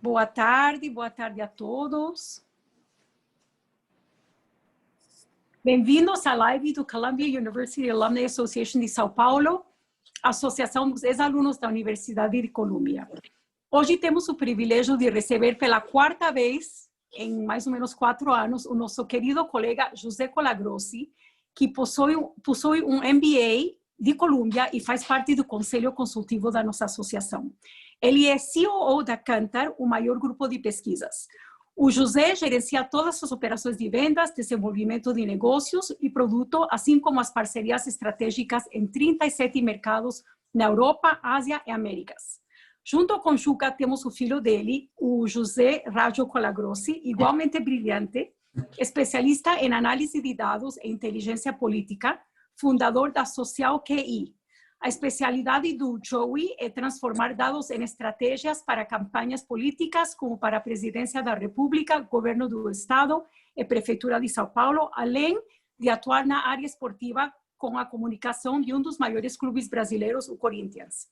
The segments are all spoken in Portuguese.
Boa tarde a todos. Bem-vindos à live do Columbia University Alumni Association de São Paulo, Associação dos Ex-Alunos da Universidade de Colômbia. Hoje temos o privilégio de receber pela quarta vez, em mais ou menos 4 anos, o nosso querido colega José Colagrossi, que possui um MBA de Colômbia e faz parte do conselho consultivo da nossa associação. Ele é CEO da Kantar, o maior grupo de pesquisas. O José gerencia todas as operações de vendas, desenvolvimento de negócios e produto, assim como as parcerias estratégicas em 37 mercados na Europa, Ásia e Américas. Junto com Juca, temos o filho dele, o José Rajo Colagrossi, igualmente brilhante, especialista em análise de dados e inteligência política, fundador da Social QI. A especialidade do Joey é transformar dados em estratégias para campanhas políticas, como para a presidência da República, governo do Estado e Prefeitura de São Paulo, além de atuar na área esportiva com a comunicação de um dos maiores clubes brasileiros, o Corinthians.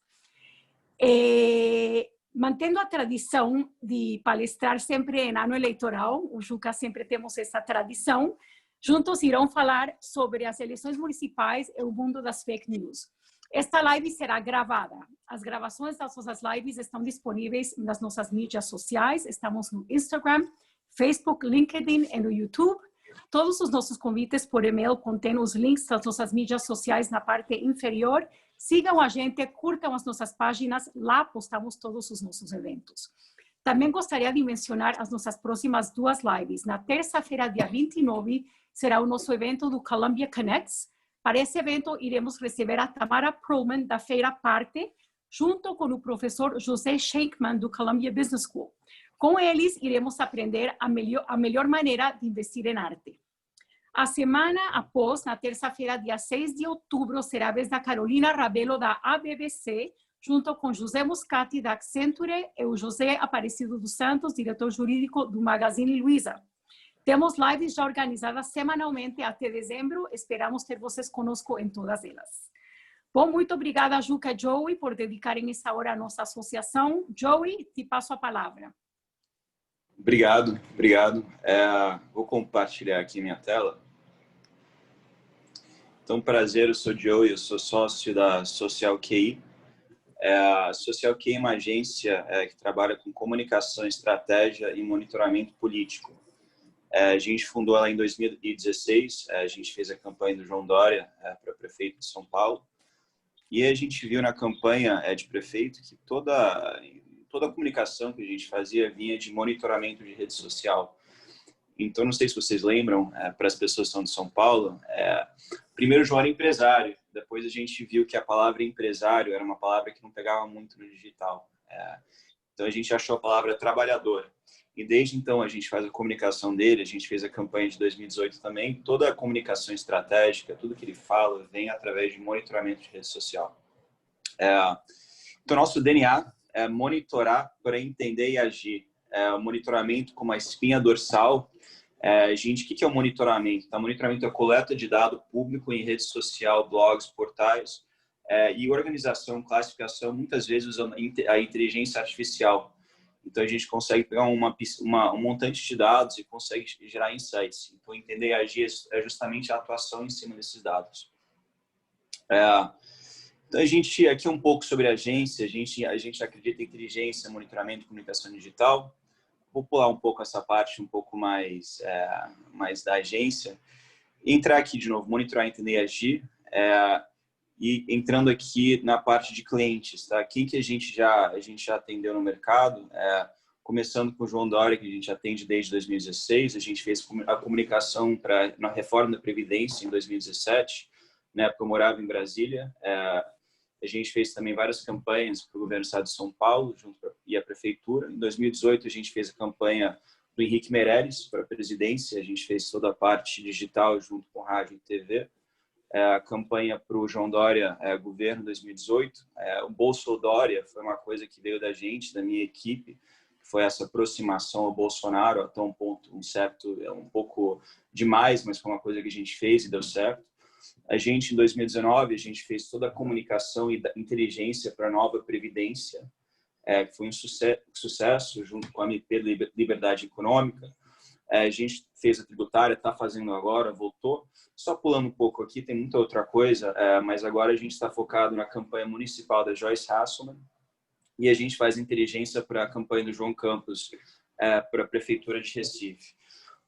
Mantendo a tradição de palestrar sempre em ano eleitoral, o Juca sempre temos essa tradição, juntos irão falar sobre as eleições municipais e o mundo das fake news. Esta live será gravada. As gravações das nossas lives estão disponíveis nas nossas mídias sociais. Estamos no Instagram, Facebook, LinkedIn e no YouTube. Todos os nossos convites por e-mail contêm os links das nossas mídias sociais na parte inferior. Sigam a gente, curtam as nossas páginas, lá postamos todos os nossos eventos. Também gostaria de mencionar as nossas próximas 2 lives. Na terça-feira, dia 29, será o nosso evento do Columbia Connects. Para esse evento, iremos receber a Tamara Perlman, da Feira Parte, junto com o professor José Schenkman, do Columbia Business School. Com eles, iremos aprender a melhor maneira de investir em arte. A semana após, na terça-feira, dia 6 de outubro, será a vez da Carolina Rabelo, da ABBC, junto com José Muscati, da Accenture, e o José Aparecido dos Santos, diretor jurídico do Magazine Luiza. Temos lives já organizadas semanalmente até dezembro. Esperamos ter vocês conosco em todas elas. Bom, muito obrigada, Juca e Joey, por dedicarem essa hora à nossa associação. Joey, te passo a palavra. Obrigado. Vou compartilhar aqui minha tela. Então, prazer, eu sou Joey, eu sou sócio da Social QI. A Social QI é uma agência que trabalha com comunicação, estratégia e monitoramento político. A gente fundou ela em 2016, a gente fez a campanha do João Dória para prefeito de São Paulo, e a gente viu na campanha de prefeito que toda a comunicação que a gente fazia vinha de monitoramento de rede social. Então, não sei se vocês lembram, para as pessoas que são de São Paulo, primeiro o João era empresário, depois a gente viu que a palavra empresário era uma palavra que não pegava muito no digital. Então, a gente achou a palavra trabalhador. E desde então a gente faz a comunicação dele, a gente fez a campanha de 2018 também, toda a comunicação estratégica, tudo que ele fala vem através de monitoramento de rede social. Então nosso DNA é monitorar para entender e agir. O monitoramento como a espinha dorsal. Gente, o que é o monitoramento? O monitoramento é a coleta de dado público em rede social, blogs, portais, e organização, classificação, muitas vezes usando a inteligência artificial. Então, a gente consegue pegar um montante de dados e consegue gerar insights. Então, entender e agir é justamente a atuação em cima desses dados. Então, a gente, aqui um pouco sobre a agência. A gente acredita em inteligência, monitoramento e comunicação digital. Vou pular um pouco essa parte um pouco mais da agência. Entrar aqui de novo, monitorar, entender e agir. E entrando aqui na parte de clientes, tá? Quem que a gente já atendeu no mercado, começando com o João Dória, que a gente atende desde 2016, a gente fez a comunicação na reforma da Previdência em 2017, na época eu morava em Brasília, a gente fez também várias campanhas para o governo do estado de São Paulo e a prefeitura. Em 2018 a gente fez a campanha do Henrique Meirelles para a presidência, a gente fez toda a parte digital junto com rádio e TV. A campanha para o João Dória, governo 2018. O Bolso Dória foi uma coisa que veio da gente, da minha equipe, foi essa aproximação ao Bolsonaro, até um ponto, um pouco demais, mas foi uma coisa que a gente fez e deu certo. A gente, em 2019, a gente fez toda a comunicação e inteligência para a nova Previdência. que foi um sucesso junto com a MP Liberdade Econômica. A gente fez a tributária, está fazendo agora, voltou. Só pulando um pouco aqui, tem muita outra coisa, mas agora a gente está focado na campanha municipal da Joyce Hasselman e a gente faz inteligência para a campanha do João Campos, para a Prefeitura de Recife.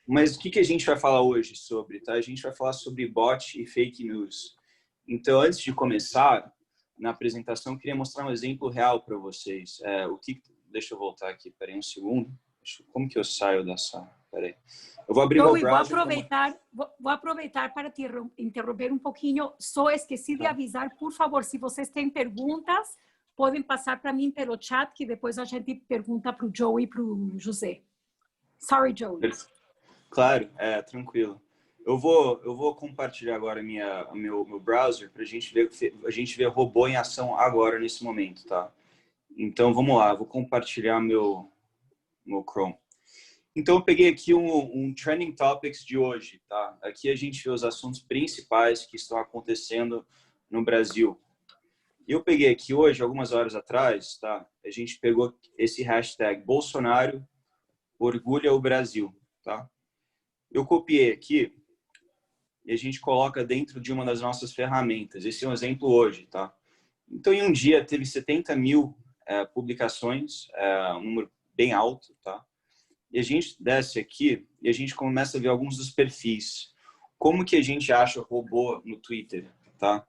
Mas o que a gente vai falar hoje sobre? Tá? A gente vai falar sobre bot e fake news. Então, antes de começar na apresentação, eu queria mostrar um exemplo real para vocês. Deixa eu voltar aqui, peraí um segundo. Como que eu saio dessa... Peraí. Eu vou abrir meu browser. Vou aproveitar para te interromper um pouquinho. Só esqueci de avisar, por favor, se vocês têm perguntas, podem passar para mim pelo chat, que depois a gente pergunta para o Joey e para o José. Sorry, Joey. Claro, tranquilo. Eu vou compartilhar agora meu browser para a gente ver robô em ação agora, nesse momento, tá? Então, vamos lá. Vou compartilhar meu Chrome. Então, eu peguei aqui um Trending Topics de hoje, tá? Aqui a gente vê os assuntos principais que estão acontecendo no Brasil. Eu peguei aqui hoje, algumas horas atrás, tá? A gente pegou esse hashtag Bolsonaro orgulha o Brasil, tá? Eu copiei aqui e a gente coloca dentro de uma das nossas ferramentas. Esse é um exemplo hoje, tá? Então, em um dia, teve 70 mil publicações, um número bem alto, tá? E a gente desce aqui e a gente começa a ver alguns dos perfis. Como que a gente acha robô no Twitter, tá?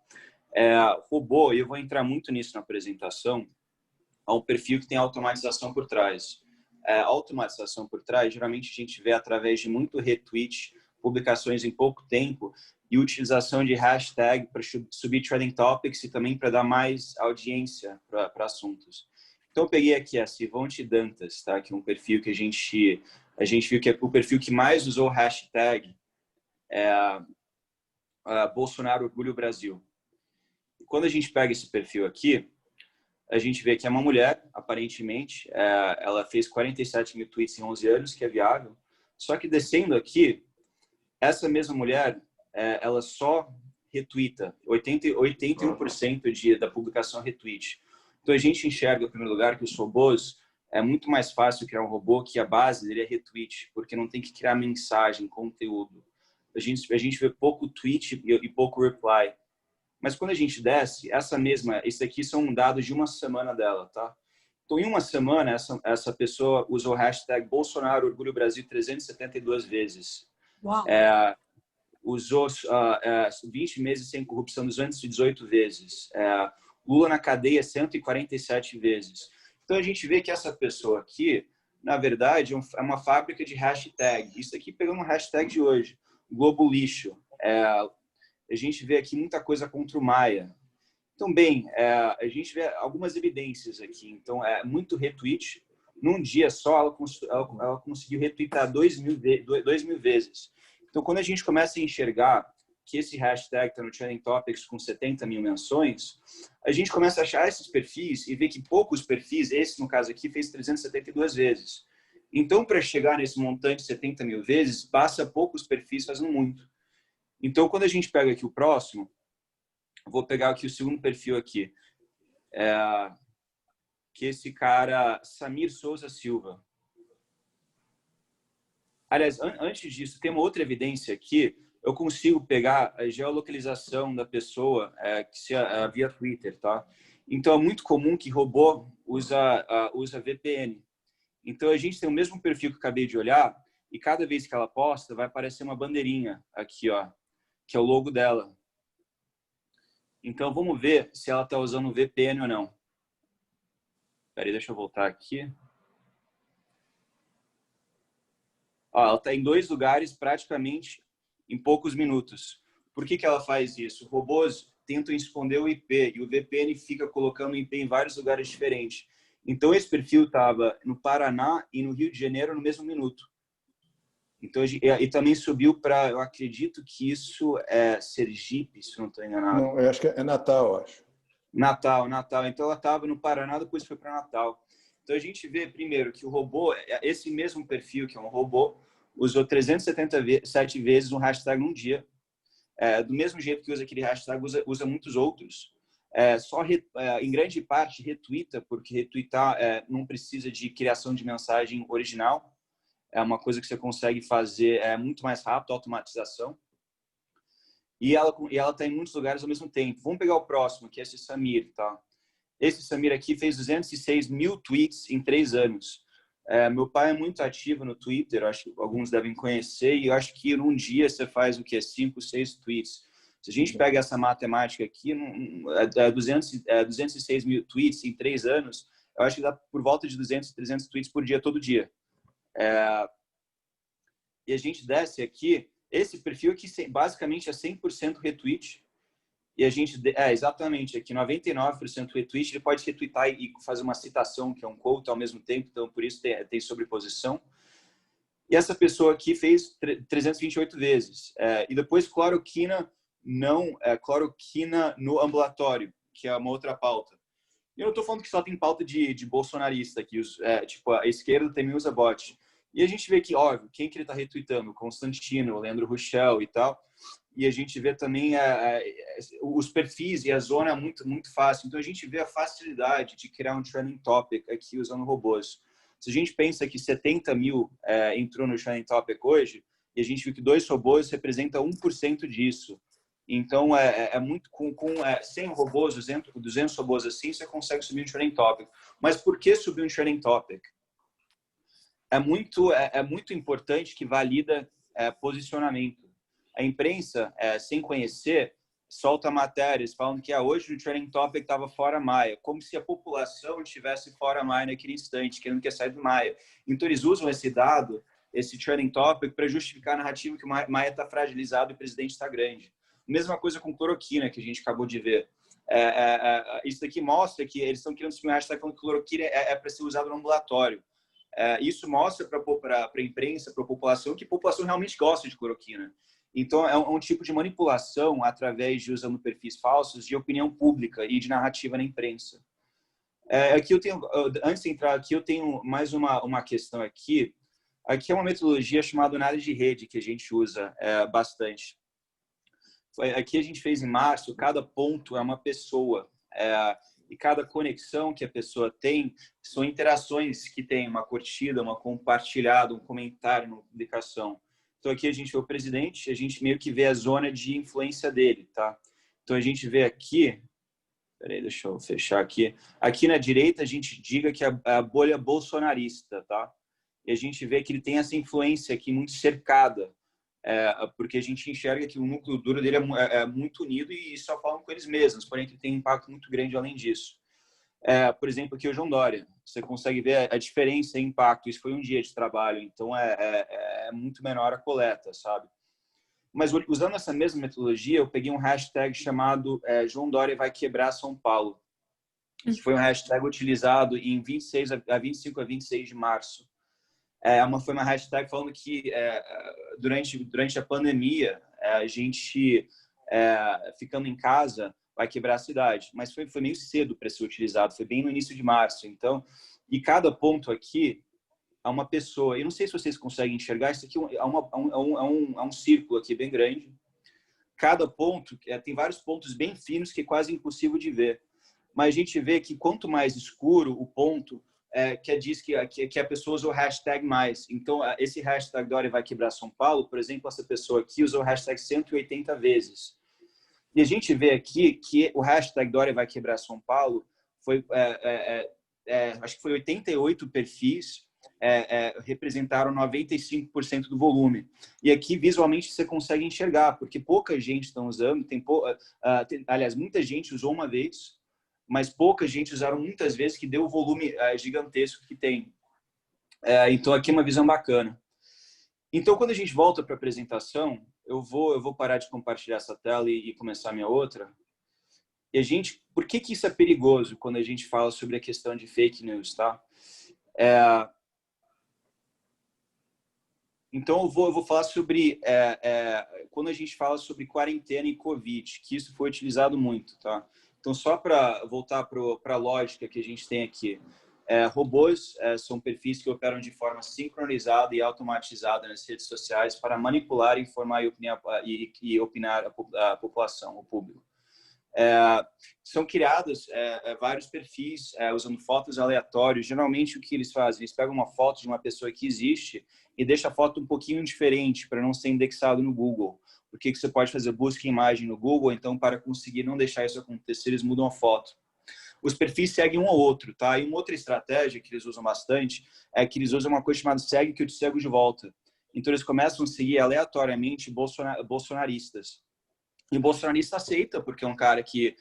Robô, e eu vou entrar muito nisso na apresentação, é um perfil que tem automatização por trás. Automatização por trás, geralmente a gente vê através de muito retweet, publicações em pouco tempo e utilização de hashtag para subir trending topics e também para dar mais audiência para assuntos. Então, eu peguei aqui a Sivonte Dantas, tá? Que é um perfil que a gente viu que é o perfil que mais usou o hashtag Bolsonaro Orgulho Brasil. E quando a gente pega esse perfil aqui, a gente vê que é uma mulher, aparentemente, ela fez 47 mil tweets em 11 anos, que é viável. Só que descendo aqui, essa mesma mulher, ela só retweeta, 81% da publicação retweet. Então, a gente enxerga, em primeiro lugar, que os robôs, é muito mais fácil criar um robô que a base dele é retweet, porque não tem que criar mensagem, conteúdo. A gente vê pouco tweet e pouco reply. Mas quando a gente desce, esse aqui são dados de uma semana dela, tá? Então, em uma semana, essa pessoa usou o hashtag Bolsonaro Orgulho Brasil 372 vezes. Uau. Usou 20 meses sem corrupção 218 vezes. Lula na cadeia 147 vezes. Então, a gente vê que essa pessoa aqui, na verdade, é uma fábrica de hashtag. Isso aqui pegando um hashtag de hoje. Globo Lixo. A gente vê aqui muita coisa contra o Maia. Então, bem, a gente vê algumas evidências aqui. Então, muito retweet. Num dia só, ela conseguiu retweetar 2.000 vezes. Então, quando a gente começa a enxergar que esse hashtag está no Trending Topics com 70 mil menções, a gente começa a achar esses perfis e ver que poucos perfis, esse no caso aqui, fez 372 vezes. Então, para chegar nesse montante de 70 mil vezes, basta poucos perfis fazendo muito. Então, quando a gente pega aqui o próximo, vou pegar aqui o segundo perfil aqui, que esse cara, Samir Souza Silva. Aliás, antes disso, tem uma outra evidência aqui. Eu consigo pegar a geolocalização da pessoa via Twitter, tá? Então, é muito comum que robô usa VPN. Então, a gente tem o mesmo perfil que eu acabei de olhar e cada vez que ela posta, vai aparecer uma bandeirinha aqui, ó, que é o logo dela. Então, vamos ver se ela está usando VPN ou não. Peraí, deixa eu voltar aqui. Ó, ela está em 2 lugares praticamente em poucos minutos. Por que ela faz isso? Robôs tentam esconder o IP e o VPN fica colocando o IP em vários lugares diferentes. Então, esse perfil estava no Paraná e no Rio de Janeiro no mesmo minuto. Então, e também subiu para, eu acredito que isso é Sergipe, se não estou enganado. Não, eu acho que é Natal, eu acho. Natal. Então, ela estava no Paraná, depois foi para Natal. Então, a gente vê, primeiro, que o robô, esse mesmo perfil, que é um robô, usou 377 vezes um hashtag num dia. Do mesmo jeito que usa aquele hashtag, usa muitos outros. em grande parte, retweeta, porque retweetar não precisa de criação de mensagem original. É uma coisa que você consegue fazer muito mais rápido, automatização. E ela está em muitos lugares ao mesmo tempo. Vamos pegar o próximo, que é esse Samir, tá? Esse Samir aqui fez 206 mil tweets em 3 anos. Meu pai é muito ativo no Twitter, acho que alguns devem conhecer, e eu acho que num dia você faz o quê? 5, 6 tweets. Se a gente pega essa matemática aqui, 206 mil tweets em 3 anos, eu acho que dá por volta de 200, 300 tweets por dia, todo dia. E a gente desce aqui, esse perfil aqui basicamente é 100% retweet. E a gente, exatamente, aqui 99% retweet, ele pode retweetar e fazer uma citação, que é um quote ao mesmo tempo, então por isso tem sobreposição. E essa pessoa aqui fez 328 vezes. E depois cloroquina no ambulatório, que é uma outra pauta. E eu não estou falando que só tem pauta de bolsonarista aqui, tipo, a esquerda também usa bot. E a gente vê que, óbvio, quem que ele está retweetando? Constantino, Leandro Rochel e tal. E a gente vê também os perfis e a zona é muito, muito fácil. Então, a gente vê a facilidade de criar um trending topic aqui usando robôs. Se a gente pensa que 70 mil entrou no trending topic hoje, e a gente viu que 2 robôs representam 1% disso. Então, muito com 100 robôs, 200 robôs assim, você consegue subir um trending topic. Mas por que subir um trending topic? É muito importante que valida posicionamento. A imprensa, sem conhecer, solta matérias falando que hoje o trending topic estava fora Maia, como se a população estivesse fora Maia naquele instante, que não quer sair do Maia. Então, eles usam esse dado, esse trending topic, para justificar a narrativa que o Maia está fragilizado e o presidente está grande. Mesma coisa com cloroquina, que a gente acabou de ver. Isso daqui mostra que eles estão querendo subir uma hashtag falando que cloroquina é para ser usado no ambulatório. Isso mostra para a imprensa, para a população, que a população realmente gosta de cloroquina. Então, é um tipo de manipulação através de usando perfis falsos de opinião pública e de narrativa na imprensa. Aqui antes de entrar aqui, eu tenho mais uma questão aqui. Aqui é uma metodologia chamada análise de rede, que a gente usa bastante. Aqui a gente fez em março, cada ponto é uma pessoa. E cada conexão que a pessoa tem são interações que tem, uma curtida, uma compartilhada, um comentário, uma publicação. Então, aqui a gente vê o presidente, a gente meio que vê a zona de influência dele, tá? Então, a gente vê aqui... Peraí, deixa eu fechar aqui. Aqui na direita, a gente diga que é a bolha bolsonarista, tá? E a gente vê que ele tem essa influência aqui muito cercada, porque a gente enxerga que o núcleo duro dele é muito unido e só falam com eles mesmos, porém que ele tem um impacto muito grande além disso. Por exemplo, aqui o João Dória, você consegue ver a diferença em impacto. Isso foi um dia de trabalho, então é muito menor a coleta, sabe? Mas usando essa mesma metodologia, eu peguei um hashtag chamado João Dória vai quebrar São Paulo, que foi um hashtag utilizado em 25 a 26 de março. Foi uma hashtag falando que durante a pandemia, a gente ficando em casa vai quebrar a cidade. Mas foi meio cedo para ser utilizado, foi bem no início de março. Então, e cada ponto aqui é uma pessoa. Eu não sei se vocês conseguem enxergar, isso aqui é um círculo aqui bem grande. Cada ponto tem vários pontos bem finos que é quase impossível de ver. Mas a gente vê que quanto mais escuro o ponto, diz que a pessoa usa o hashtag mais. Então, esse hashtag Dória vai quebrar São Paulo, por exemplo, essa pessoa aqui usou o hashtag 180 vezes. E a gente vê aqui que o hashtag Dória vai quebrar São Paulo foi, acho que foi 88 perfis, representaram 95% do volume. E aqui, visualmente, você consegue enxergar, porque pouca gente está usando, aliás, muita gente usou uma vez, mas pouca gente usaram muitas vezes, que deu o volume gigantesco que tem. Então, aqui é uma visão bacana. Então, quando a gente volta para a apresentação, eu vou parar de compartilhar essa tela e começar a minha outra. E por que isso é perigoso quando a gente fala sobre a questão de fake news, tá? Então, eu vou falar sobre quando a gente fala sobre quarentena e Covid, que isso foi utilizado muito, tá? Então, só para voltar para a lógica que a gente tem aqui. Robôs são perfis que operam de forma sincronizada e automatizada nas redes sociais para manipular, informar e opinar a população, o público. São criados vários perfis usando fotos aleatórias. Geralmente, o que eles fazem? Eles pegam uma foto de uma pessoa que existe e deixam a foto um pouquinho diferente para não ser indexado no Google. Porque você pode fazer busca em imagem no Google, então, para conseguir não deixar isso acontecer, eles mudam a foto. Os perfis seguem um ao outro, tá? E uma outra estratégia que eles usam bastante é que eles usam uma coisa chamada segue que eu te sigo de volta. Então, eles começam a seguir aleatoriamente bolsonaristas. E o bolsonarista aceita, porque é um cara que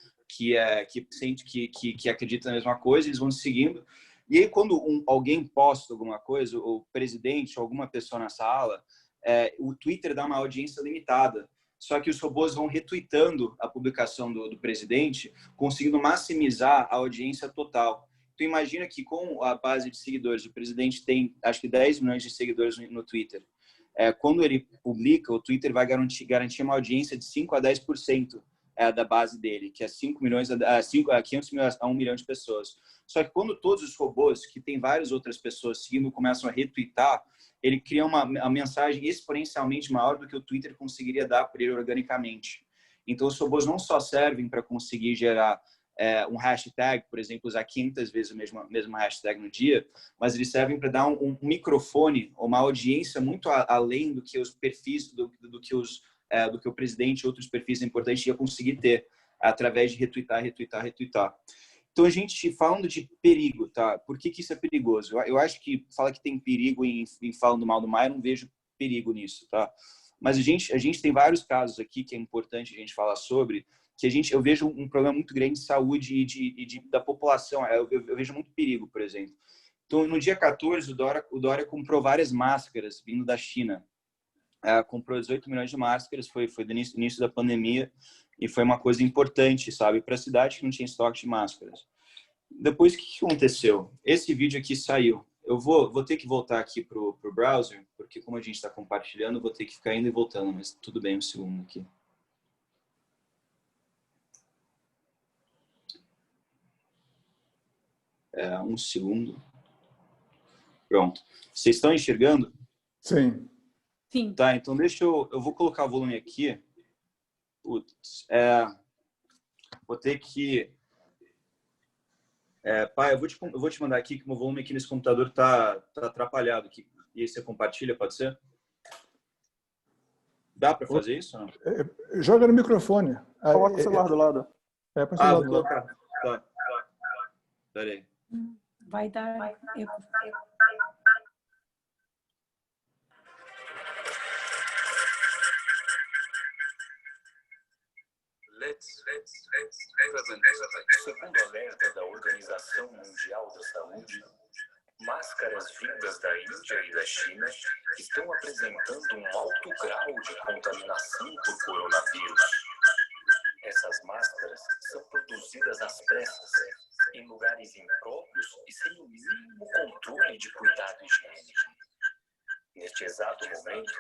sente que acredita na mesma coisa, eles vão seguindo. E aí, quando alguém posta alguma coisa, o presidente, alguma pessoa na sala, o Twitter dá uma audiência limitada. Só que os robôs vão retweetando a publicação do presidente, conseguindo maximizar a audiência total. Então, imagina que com a base de seguidores, o presidente tem, acho que 10 milhões de seguidores no Twitter. Quando ele publica, o Twitter vai garantir uma audiência de 5 a 10% da base dele, que é 500 milhões a 1 milhão de pessoas. Só que quando todos os robôs, que tem várias outras pessoas seguindo, começam a retweetar, ele cria uma mensagem exponencialmente maior do que o Twitter conseguiria dar para ele organicamente. Então, os robôs não só servem para conseguir gerar um hashtag, por exemplo, usar 500 vezes o mesmo hashtag no dia, mas eles servem para dar um microfone, uma audiência muito além do que os perfis, do que o presidente e outros perfis importantes iam conseguir ter, através de retweetar. Então, a gente, falando de perigo, tá? Por que isso é perigoso? Eu acho que fala que tem perigo em falando mal do Maia, eu não vejo perigo nisso, tá? Mas a gente tem vários casos aqui que é importante a gente falar sobre, que eu vejo um problema muito grande de saúde da população. Eu vejo muito perigo, por exemplo. Então, no dia 14, o Dória comprou várias máscaras vindo da China. Comprou 18 milhões de máscaras, foi do início da pandemia, e foi uma coisa importante, sabe, para a cidade que não tinha estoque de máscaras. Depois, o que aconteceu? Esse vídeo aqui saiu. Eu vou ter que voltar aqui para o browser, porque como a gente está compartilhando, eu vou ter que ficar indo e voltando, mas tudo bem, um segundo aqui. Um segundo. Pronto. Vocês estão enxergando? Sim. Sim. Tá, então eu vou colocar o volume aqui. Putz, vou ter que... pai, eu vou te mandar aqui que o meu volume aqui nesse computador tá atrapalhado aqui. E aí você compartilha, pode ser? Dá para fazer isso? Não? Joga no microfone. Coloca o celular do lado. Põe o celular vou do lado. colocar. Tá. Peraí. Vai dar eco. Segundo o alerta da Organização Mundial da Saúde, máscaras vindas da Índia e da China estão apresentando um alto grau de contaminação por coronavírus. Essas máscaras são produzidas às pressas, em lugares impróprios e sem o mínimo controle de cuidado higiênico. Neste exato momento,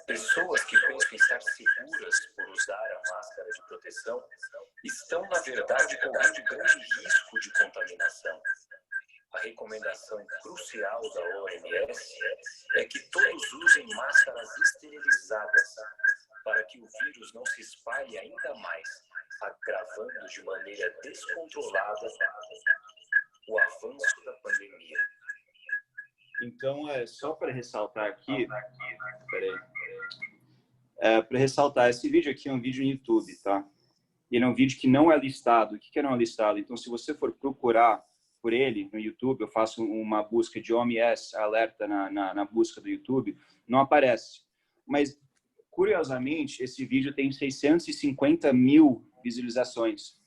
pessoas que pensam estar seguras por usar a máscara de proteção estão, na verdade, correndo grande risco de contaminação. A recomendação crucial da OMS é que todos usem máscaras esterilizadas para que o vírus não se espalhe ainda mais, agravando de maneira descontrolada o avanço da pandemia. Então, só para ressaltar aqui, para ressaltar, esse vídeo aqui é um vídeo no YouTube, tá? Ele é um vídeo que não é listado. O que não é listado? Então, se você for procurar por ele no YouTube, eu faço uma busca de OMS alerta na busca do YouTube, não aparece. Mas, curiosamente, esse vídeo tem 650 mil visualizações.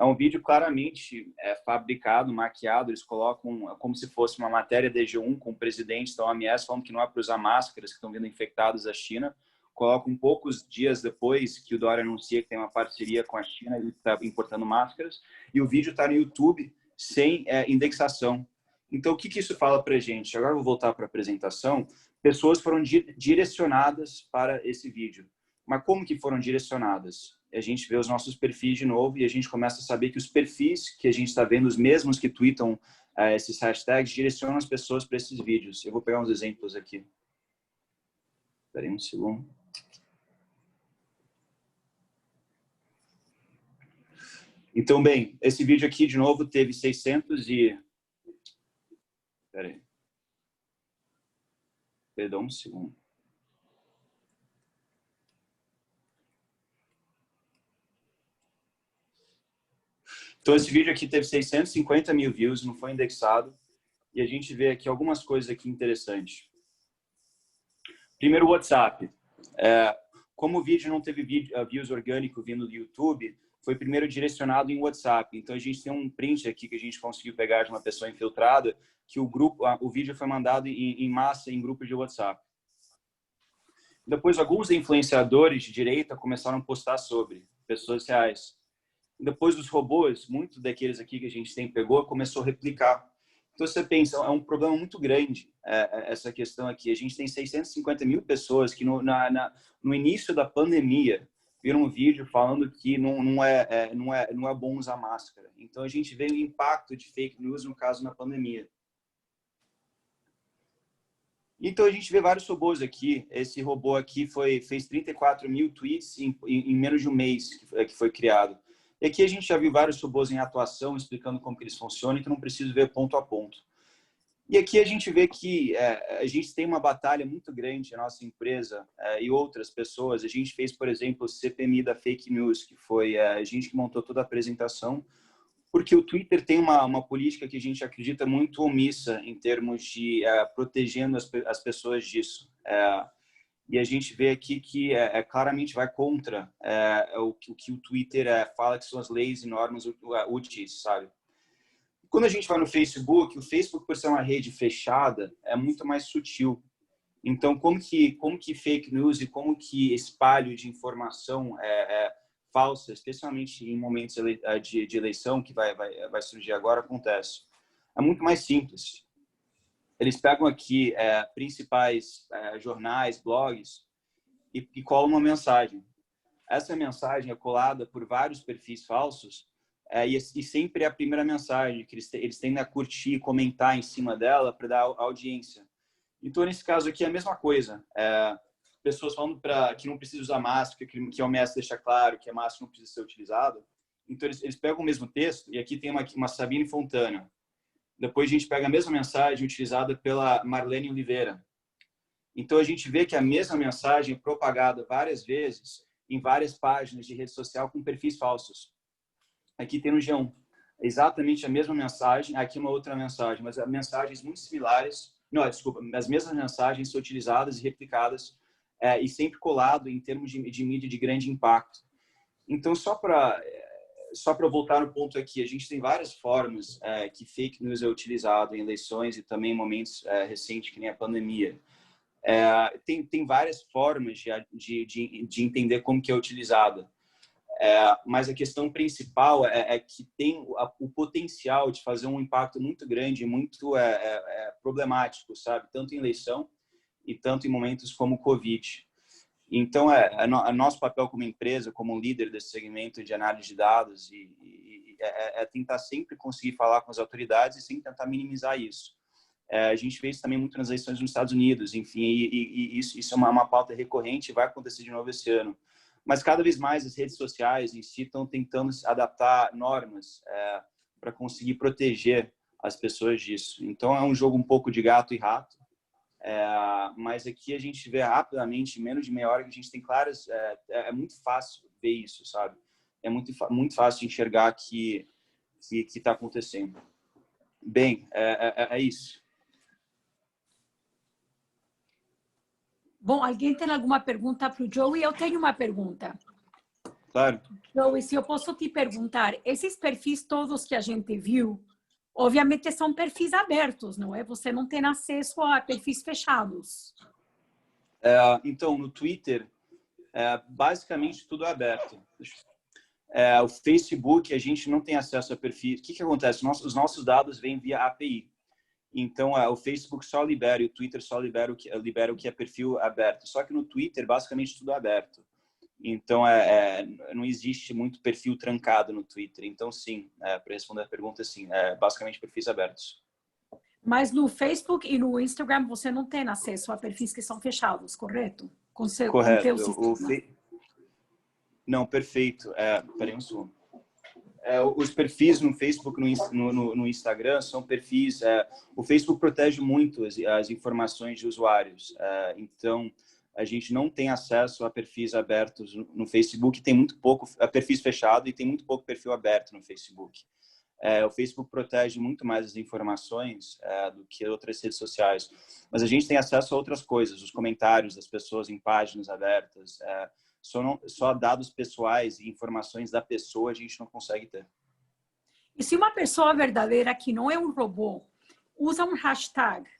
É um vídeo claramente fabricado, maquiado. Eles colocam como se fosse uma matéria da G1 com o presidente da OMS falando que não é para usar máscaras que estão vindo infectados da China. Colocam poucos dias depois que o Dória anuncia que tem uma parceria com a China e está importando máscaras. E o vídeo está no YouTube sem indexação. Então, o que isso fala para a gente? Agora eu vou voltar para a apresentação. Pessoas foram direcionadas para esse vídeo. Mas como que foram direcionadas? A gente vê os nossos perfis de novo e a gente começa a saber que os perfis que a gente está vendo, os mesmos que tweetam esses hashtags, direcionam as pessoas para esses vídeos. Eu vou pegar uns exemplos aqui. Espera aí um segundo. Então, bem, esse vídeo aqui, de novo, teve 600 e... Peraí. Perdão, um segundo. Então, esse vídeo aqui teve 650 mil views, não foi indexado. E a gente vê aqui algumas coisas aqui interessantes. Primeiro, o WhatsApp. Como o vídeo não teve views orgânico vindo do YouTube, foi primeiro direcionado em WhatsApp. Então, a gente tem um print aqui que a gente conseguiu pegar de uma pessoa infiltrada, que o vídeo foi mandado em massa em grupos de WhatsApp. Depois, alguns influenciadores de direita começaram a postar sobre pessoas reais. Depois dos robôs, muitos daqueles aqui que a gente pegou, começou a replicar. Então, você pensa, é um problema muito grande essa questão aqui. A gente tem 650 mil pessoas que no início da pandemia viram um vídeo falando que não é bom usar máscara. Então, a gente vê o impacto de fake news, no caso, na pandemia. Então, a gente vê vários robôs aqui. Esse robô aqui fez 34 mil tweets em menos de um mês que foi criado. E aqui a gente já viu vários robôs em atuação, explicando como que eles funcionam, então não preciso ver ponto a ponto. E aqui a gente vê que a gente tem uma batalha muito grande, a nossa empresa e outras pessoas. A gente fez, por exemplo, o CPMI da Fake News, que foi a gente que montou toda a apresentação, porque o Twitter tem uma política que a gente acredita muito omissa em termos de protegendo as pessoas disso. E a gente vê aqui que claramente vai contra o que o Twitter fala que são as leis e normas úteis, sabe? Quando a gente vai no Facebook, o Facebook, por ser uma rede fechada, é muito mais sutil. Então, como que fake news e como que espalho de informação falsa, especialmente em momentos de eleição, que vai surgir agora, acontece? É muito mais simples. Eles pegam aqui principais jornais, blogs e colam uma mensagem. Essa mensagem é colada por vários perfis falsos e sempre é a primeira mensagem que eles tendem a curtir e comentar em cima dela para dar audiência. Então, nesse caso aqui, é a mesma coisa. Pessoas falando que não precisa usar máscara, que a OMS deixa claro que a máscara não precisa ser utilizada. Então, eles pegam o mesmo texto e aqui tem uma Sabine Fontana. Depois a gente pega a mesma mensagem utilizada pela Marlene Oliveira. Então, a gente vê que a mesma mensagem é propagada várias vezes em várias páginas de rede social com perfis falsos. Aqui tem no G1. Exatamente a mesma mensagem, aqui uma outra mensagem, mas mensagens muito similares. Não, desculpa, as mesmas mensagens são utilizadas e replicadas e sempre colado em termos de mídia de grande impacto. Então, só para voltar no ponto aqui, a gente tem várias formas que fake news é utilizado em eleições e também em momentos recentes, que nem a pandemia. Tem várias formas de entender como que é utilizada. Mas a questão principal é que tem o potencial de fazer um impacto muito grande, muito problemático, sabe? Tanto em eleição e tanto em momentos como o Covid. Então, nosso papel como empresa, como líder desse segmento de análise de dados, é tentar sempre conseguir falar com as autoridades e sempre tentar minimizar isso. A gente vê isso também muito nas eleições nos Estados Unidos, enfim, e isso é uma pauta recorrente e vai acontecer de novo esse ano. Mas cada vez mais as redes sociais em si estão tentando adaptar normas para conseguir proteger as pessoas disso. Então, é um jogo um pouco de gato e rato. Mas aqui a gente vê rapidamente, em menos de meia hora, que a gente tem claras... É muito fácil ver isso, sabe? É muito fácil enxergar que está acontecendo. Bem, é isso. Bom, alguém tem alguma pergunta para o Joey? Eu tenho uma pergunta. Claro. Joey, se eu posso te perguntar, esses perfis todos que a gente viu, obviamente são perfis abertos, não é? Você não tem acesso a perfis fechados. Então, no Twitter, basicamente tudo é aberto. O Facebook, a gente não tem acesso a perfis. O que acontece? Os nossos dados vêm via API. Então, o Facebook só libera e o Twitter só libera o que é perfil aberto. Só que no Twitter, basicamente tudo é aberto. Então, não existe muito perfil trancado no Twitter. Então, sim, para responder a pergunta, sim, basicamente perfis abertos. Mas no Facebook e no Instagram você não tem acesso a perfis que são fechados, correto? Correto. Não, perfeito. Peraí um segundo. os perfis no Facebook, no Instagram, são perfis... o Facebook protege muito as informações de usuários. Então, a gente não tem acesso a perfis abertos no Facebook. Tem muito pouco perfis fechados e tem muito pouco perfil aberto no Facebook. O Facebook protege muito mais as informações do que outras redes sociais. Mas a gente tem acesso a outras coisas, os comentários das pessoas em páginas abertas. Só dados pessoais e informações da pessoa a gente não consegue ter. E se uma pessoa verdadeira, que não é um robô, usa um hashtag,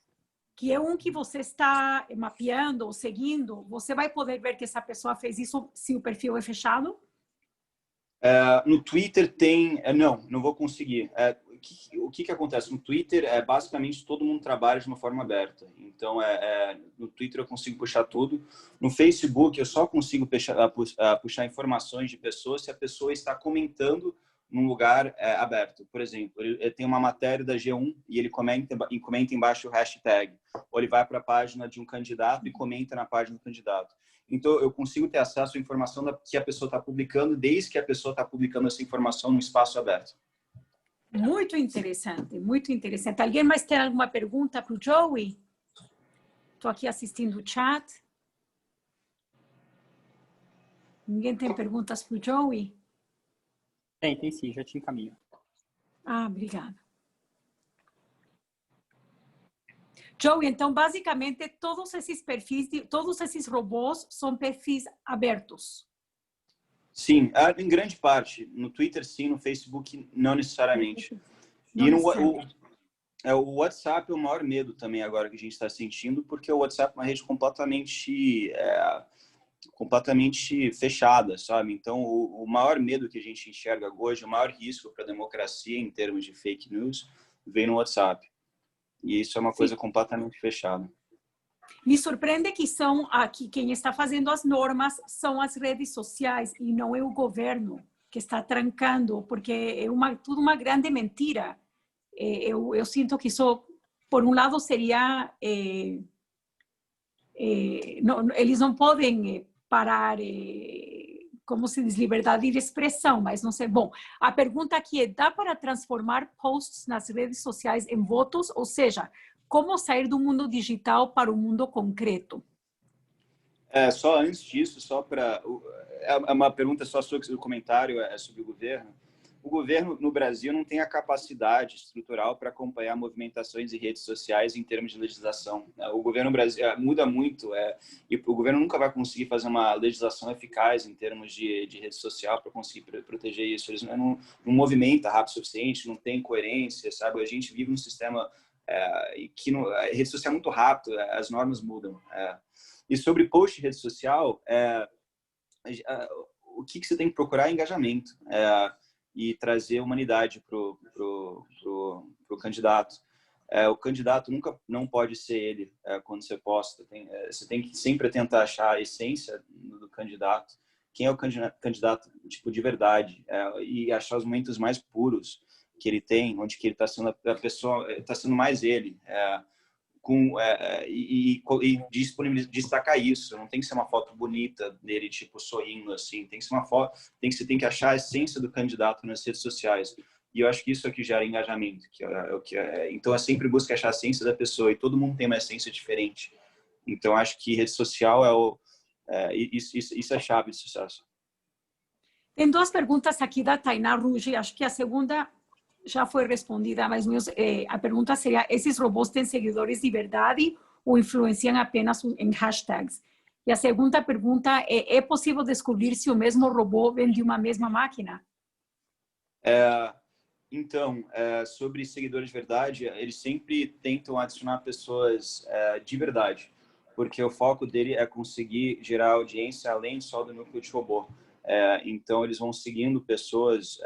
que é um que você está mapeando ou seguindo, você vai poder ver que essa pessoa fez isso se o perfil é fechado? No Twitter tem... não vou conseguir. O que acontece? No Twitter, basicamente, todo mundo trabalha de uma forma aberta. Então, no Twitter eu consigo puxar tudo. No Facebook, eu só consigo puxar informações de pessoas se a pessoa está comentando num lugar aberto. Por exemplo, ele tem uma matéria da G1 e ele comenta embaixo o hashtag. Ou ele vai para a página de um candidato e comenta na página do candidato. Então, eu consigo ter acesso à informação que a pessoa está publicando, desde que a pessoa está publicando essa informação no espaço aberto. Muito interessante, muito interessante. Alguém mais tem alguma pergunta para o Joey? Estou aqui assistindo o chat. Ninguém tem perguntas para o Joey? Tem sim, já te encaminho. Obrigada. Joey, então, basicamente, todos esses perfis, todos esses robôs são perfis abertos. Sim, em grande parte. No Twitter, sim. No Facebook, não necessariamente. Não necessariamente. O WhatsApp é o maior medo também agora que a gente está sentindo, porque o WhatsApp é uma rede completamente fechada, sabe? Então, o maior medo que a gente enxerga hoje, o maior risco para a democracia em termos de fake news, vem no WhatsApp. E isso é uma coisa completamente fechada. Me surpreende que são aqui quem está fazendo as normas são as redes sociais e não é o governo que está trancando, porque é tudo uma grande mentira. Eu sinto que isso, por um lado, seria eles não podem parar, como se diz, liberdade de expressão, mas não sei. Bom, a pergunta aqui é: dá para transformar posts nas redes sociais em votos? Ou seja, como sair do mundo digital para o mundo concreto? Só antes disso, é uma pergunta só sobre o comentário, sobre o governo. O governo no Brasil não tem a capacidade estrutural para acompanhar movimentações em redes sociais em termos de legislação. O governo no Brasil muda muito e o governo nunca vai conseguir fazer uma legislação eficaz em termos de rede social para conseguir proteger isso. Eles não movimentam rápido o suficiente, não tem coerência, sabe? A gente vive num sistema que a rede social é muito rápido, as normas mudam. E sobre post de rede social, o que você tem que procurar é engajamento. E trazer humanidade para o candidato. O candidato nunca não pode ser ele quando você posta. Você tem que sempre tentar achar a essência do candidato. Quem é o candidato tipo, de verdade. E achar os momentos mais puros que ele tem, onde que ele está sendo a pessoa, está sendo mais ele. Destacar isso. Não tem que ser uma foto bonita dele, tipo, sorrindo, assim. Tem que ser uma foto... Você tem que achar a essência do candidato nas redes sociais. E eu acho que isso é que gera engajamento. Então, sempre busca achar a essência da pessoa. E todo mundo tem uma essência diferente. Então, acho que rede social isso é chave de sucesso. Tem duas perguntas aqui da Tainá Ruge. Acho que a segunda já foi respondida, mas a pergunta seria: esses robôs têm seguidores de verdade ou influenciam apenas em hashtags? E a segunda pergunta é possível descobrir se o mesmo robô vem de uma mesma máquina? Então, sobre seguidores de verdade, eles sempre tentam adicionar pessoas de verdade, porque o foco dele é conseguir gerar audiência além só do núcleo de robô. Então, eles vão seguindo pessoas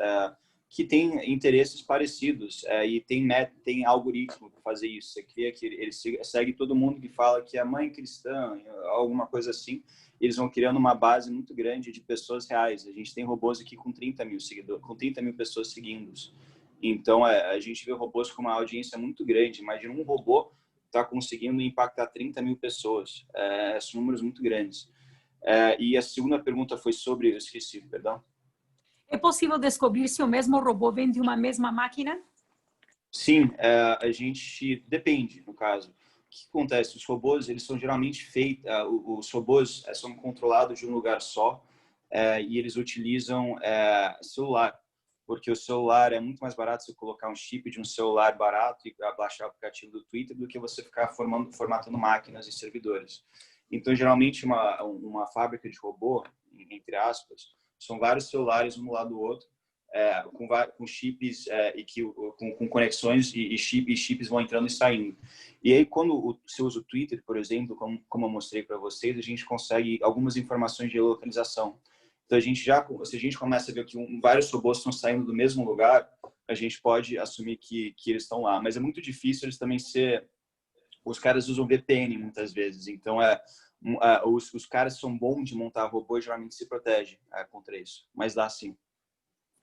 que têm interesses parecidos e tem algoritmo para fazer isso. Você cria que ele segue todo mundo que fala que é mãe cristã, alguma coisa assim. Eles vão criando uma base muito grande de pessoas reais. A gente tem robôs aqui com 30 mil seguidores, com 30 mil pessoas seguindo-os. Então, a gente vê robôs com uma audiência muito grande. Imagina um robô está conseguindo impactar 30 mil pessoas. São números muito grandes. E a segunda pergunta foi sobre... Eu esqueci, perdão. É possível descobrir se o mesmo robô vem de uma mesma máquina? Sim, a gente depende, no caso. O que acontece? Os robôs, eles são geralmente feitos, os robôs são controlados de um lugar só e eles utilizam celular, porque o celular é muito mais barato você colocar um chip de um celular barato e baixar o aplicativo do Twitter do que você ficar formatando máquinas e servidores. Então, geralmente, uma fábrica de robô, entre aspas, são vários celulares um do lado do outro, com chips com conexões e chips vão entrando e saindo. E aí, quando você usa o Twitter, por exemplo, como eu mostrei para vocês, a gente consegue algumas informações de localização. Então, se a gente começa a ver que vários robôs estão saindo do mesmo lugar, a gente pode assumir que eles estão lá. Mas é muito difícil eles também ser... Os caras usam VPN muitas vezes. Então, os caras que são bons de montar robô geralmente se protegem contra isso. Mas dá sim.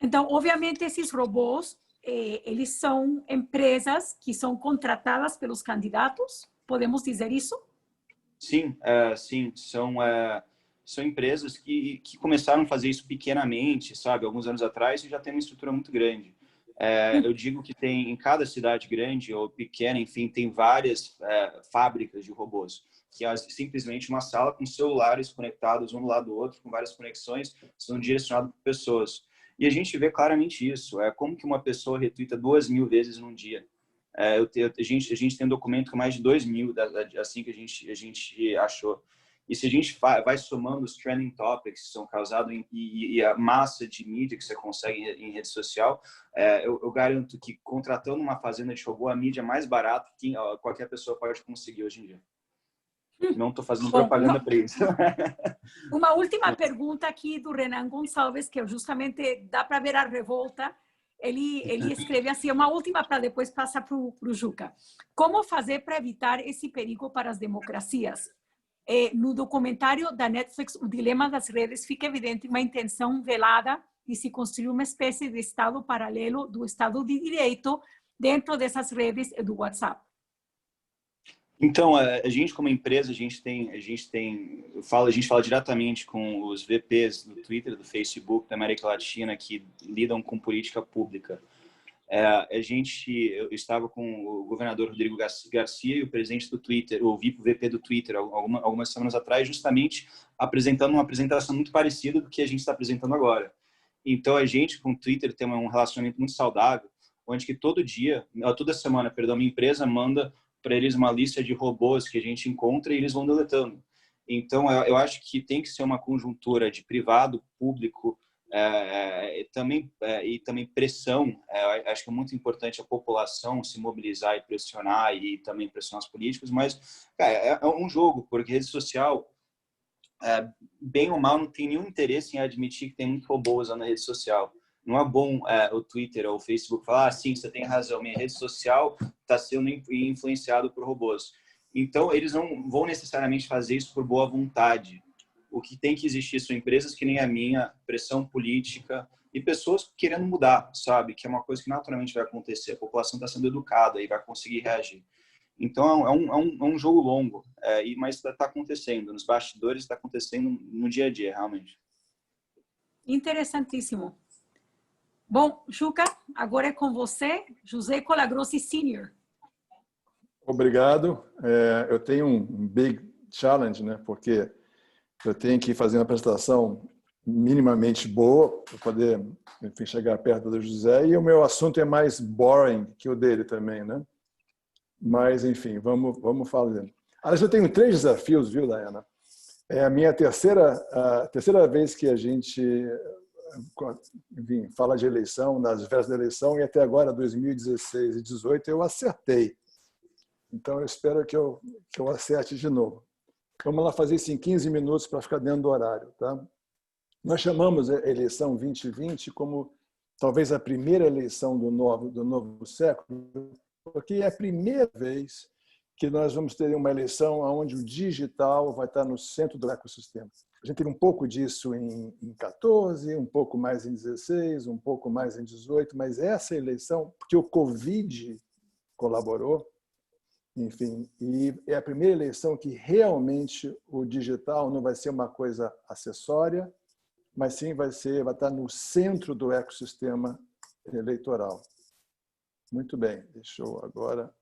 Então, obviamente, esses robôs, eles são empresas que são contratadas pelos candidatos? Podemos dizer isso? Sim, sim. São empresas que começaram a fazer isso pequenamente, sabe? Alguns anos atrás, e já tem uma estrutura muito grande. Eu digo que tem em cada cidade grande ou pequena, enfim, tem várias fábricas de robôs, que é simplesmente uma sala com celulares conectados um do lado do outro, com várias conexões, são direcionados para pessoas. E a gente vê claramente isso. Como que uma pessoa retuita 2.000 vezes num dia. A gente tem um documento com mais de 2.000, assim que a gente achou. E se a gente vai somando os trending topics que são causados e a massa de mídia que você consegue em rede social, eu garanto que contratando uma fazenda de robô, a mídia mais barata que qualquer pessoa pode conseguir hoje em dia. Não estou fazendo propaganda para isso. Uma última pergunta aqui do Renan Gonçalves, que justamente dá para ver a revolta. Ele escreve assim, uma última para depois passar para o Juca. Como fazer para evitar esse perigo para as democracias? No documentário da Netflix, O Dilema das Redes, fica evidente uma intenção velada de se construir uma espécie de Estado paralelo do Estado de Direito dentro dessas redes do WhatsApp. Então, a gente como empresa, a gente fala diretamente com os VPs do Twitter, do Facebook, da América Latina, que lidam com política pública. Eu estava com o governador Rodrigo Garcia e o presidente do Twitter, o VP do Twitter, algumas semanas atrás, justamente apresentando uma apresentação muito parecida do que a gente está apresentando agora. Então, a gente com o Twitter tem um relacionamento muito saudável, onde que toda semana, minha empresa manda para eles uma lista de robôs que a gente encontra e eles vão deletando. Então, eu acho que tem que ser uma conjuntura de privado, público, e também pressão. Acho que é muito importante a população se mobilizar e pressionar e também pressionar os políticos, mas é um jogo, porque rede social, bem ou mal, não tem nenhum interesse em admitir que tem muito robô usando a rede social. Não é bom o Twitter ou o Facebook falar, sim, você tem razão, minha rede social está sendo influenciado por robôs. Então, eles não vão necessariamente fazer isso por boa vontade. O que tem que existir são empresas que nem a minha, pressão política e pessoas querendo mudar, sabe? Que é uma coisa que naturalmente vai acontecer. A população está sendo educada e vai conseguir reagir. Então, é um jogo longo, mas está acontecendo. Nos bastidores está acontecendo no dia a dia, realmente. Interessantíssimo. Bom, Juca, agora é com você, José Colagrossi Sr. Obrigado. Eu tenho um big challenge, né? Porque eu tenho que fazer uma apresentação minimamente boa para poder, enfim, chegar perto do José. E o meu assunto é mais boring que o dele também, né? Mas, enfim, vamos falar. Aliás, eu tenho 3 desafios, viu, Diana? É a minha terceira vez que a gente, enfim, fala de eleição, nas vésperas da eleição, e até agora, 2016 e 2018, eu acertei. Então, eu espero que eu acerte de novo. Vamos lá fazer isso em 15 minutos para ficar dentro do horário, tá? Nós chamamos a eleição 2020 como talvez a primeira eleição do novo século, porque é a primeira vez que nós vamos ter uma eleição onde o digital vai estar no centro do ecossistema. A gente teve um pouco disso em 14, um pouco mais em 16, um pouco mais em 18, mas essa eleição, porque o Covid colaborou, enfim, e é a primeira eleição que realmente o digital não vai ser uma coisa acessória, mas sim vai estar no centro do ecossistema eleitoral. Muito bem, deixa eu agora,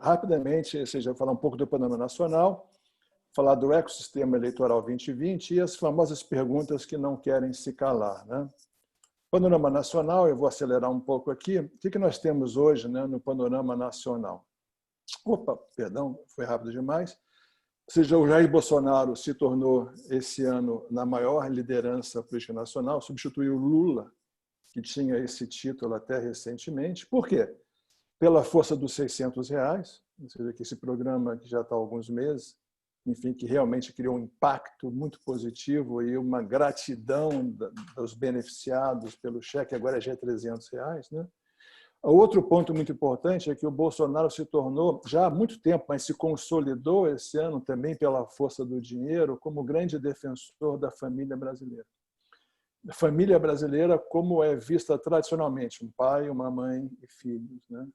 rapidamente, falar um pouco do panorama nacional, falar do ecossistema eleitoral 2020 e as famosas perguntas que não querem se calar, né? Panorama nacional, eu vou acelerar um pouco aqui. O que nós temos hoje, né, no panorama nacional? Opa, perdão, foi rápido demais. Ou seja, o Jair Bolsonaro se tornou, esse ano, na maior liderança política nacional, substituiu Lula, que tinha esse título até recentemente. Por quê? Pela força dos R$600, ou seja, que esse programa que já está há alguns meses, enfim, que realmente criou um impacto muito positivo e uma gratidão dos beneficiados pelo cheque, agora já é R$300, né? Outro ponto muito importante é que o Bolsonaro se tornou, já há muito tempo, mas se consolidou esse ano também pela força do dinheiro, como grande defensor da família brasileira. A família brasileira como é vista tradicionalmente, um pai, uma mãe e filhos, né?